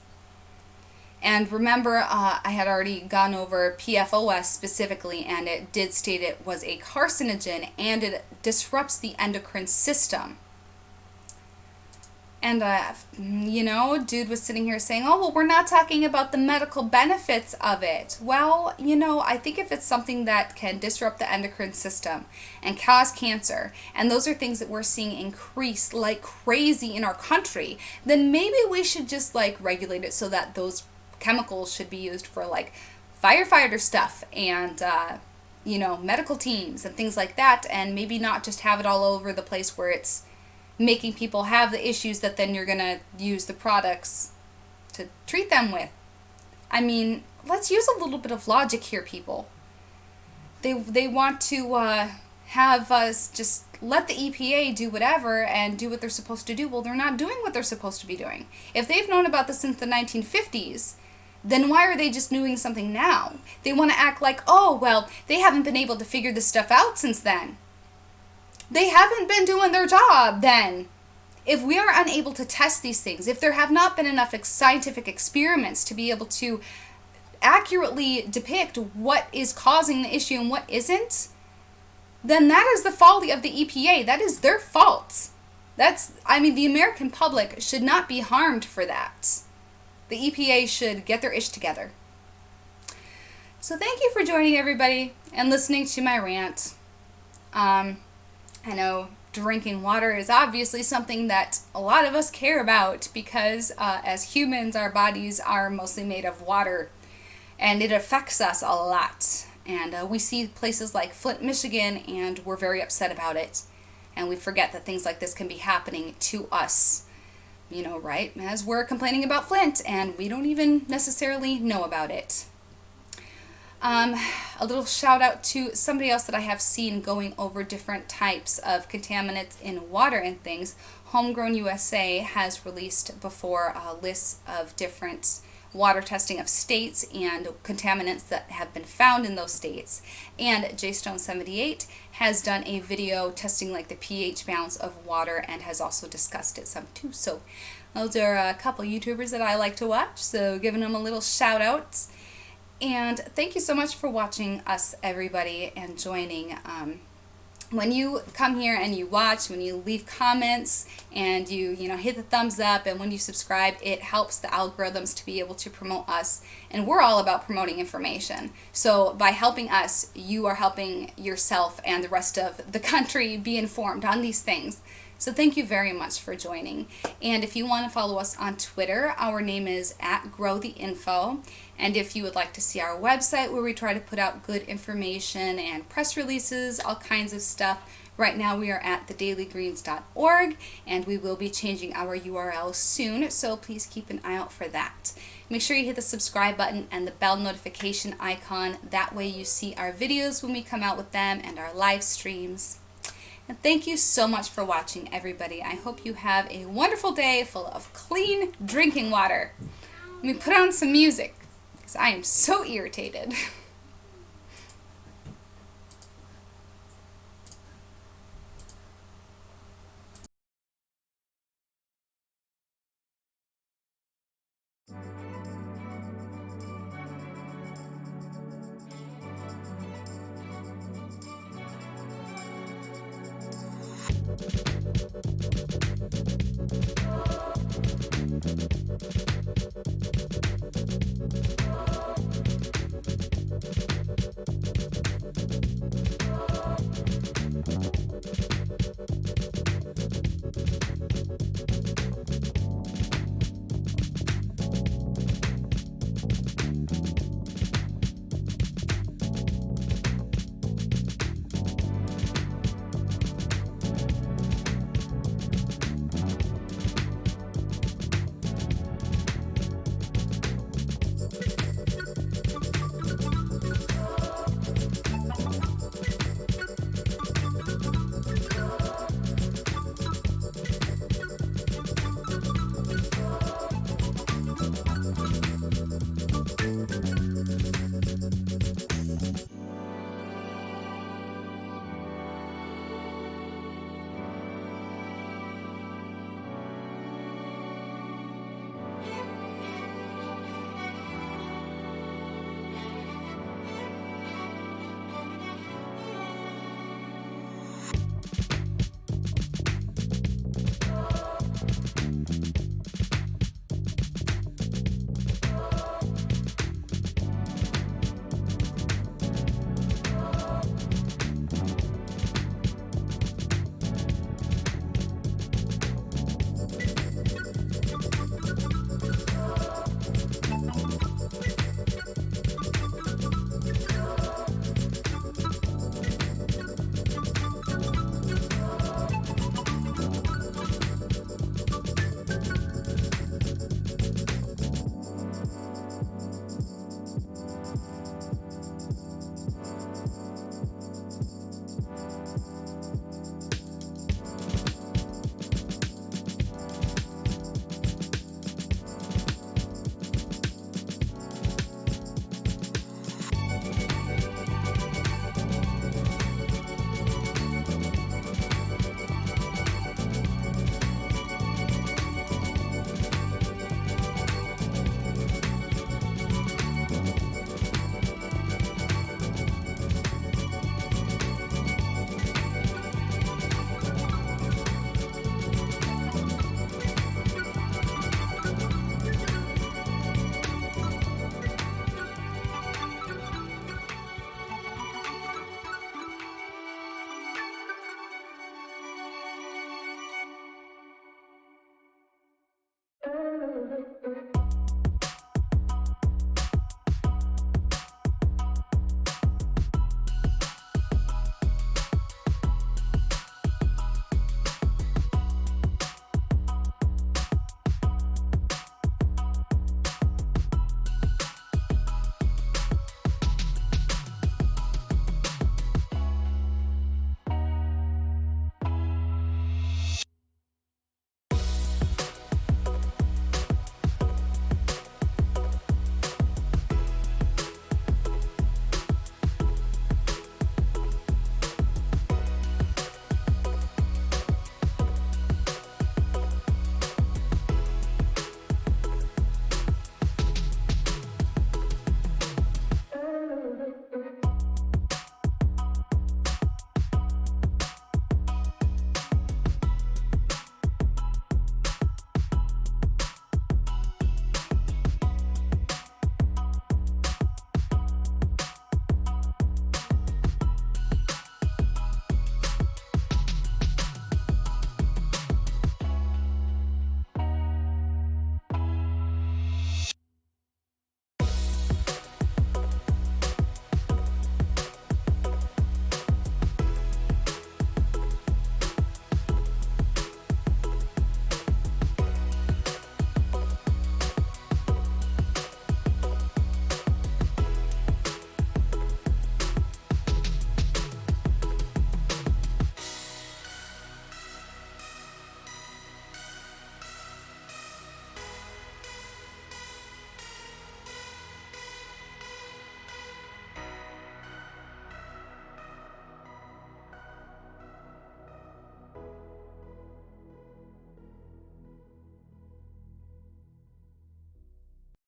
And remember, I had already gone over PFOS specifically, and it did state it was a carcinogen and it disrupts the endocrine system. And, dude was sitting here saying, oh, well, we're not talking about the medical benefits of it. Well, I think if it's something that can disrupt the endocrine system and cause cancer, and those are things that we're seeing increase like crazy in our country, then maybe we should just, regulate it so that those chemicals should be used for, firefighter stuff and, medical teams and things like that, and maybe not just have it all over the place where it's making people have the issues that then you're going to use the products to treat them with. I mean, let's use a little bit of logic here, people. They want to have us just let the EPA do whatever and do what they're supposed to do. Well, they're not doing what they're supposed to be doing. If they've known about this since the 1950s, then why are they just doing something now? They want to act like, oh, well, they haven't been able to figure this stuff out since then. They haven't been doing their job then. If we are unable to test these things, if there have not been enough scientific experiments to be able to accurately depict what is causing the issue and what isn't, then that is the folly of the EPA. That is their fault. The American public should not be harmed for that. The EPA should get their ish together. So thank you for joining, everybody, and listening to my rant. I know drinking water is obviously something that a lot of us care about because as humans, our bodies are mostly made of water, and it affects us a lot. And we see places like Flint, Michigan, and we're very upset about it. And we forget that things like this can be happening to us, right? As we're complaining about Flint, and we don't even necessarily know about it. A little shout out to somebody else that I have seen going over different types of contaminants in water and things. Homegrown USA has released before a list of different water testing of states and contaminants that have been found in those states. And JStone78 has done a video testing the pH balance of water and has also discussed it some too. So those are a couple YouTubers that I like to watch, so giving them a little shout out. And thank you so much for watching us, everybody, and joining. When you come here and you watch, when you leave comments and you hit the thumbs up, and when you subscribe, it helps the algorithms to be able to promote us. And we're all about promoting information. So by helping us, you are helping yourself and the rest of the country be informed on these things. So thank you very much for joining. And if you want to follow us on Twitter, our name is @GrowTheInfo. And if you would like to see our website where we try to put out good information and press releases, all kinds of stuff, right now we are at thedailygreens.org, and we will be changing our URL soon, so please keep an eye out for that. Make sure you hit the subscribe button and the bell notification icon. That way you see our videos when we come out with them and our live streams. And thank you so much for watching, everybody. I hope you have a wonderful day full of clean drinking water. Let me put on some music, because I am so irritated.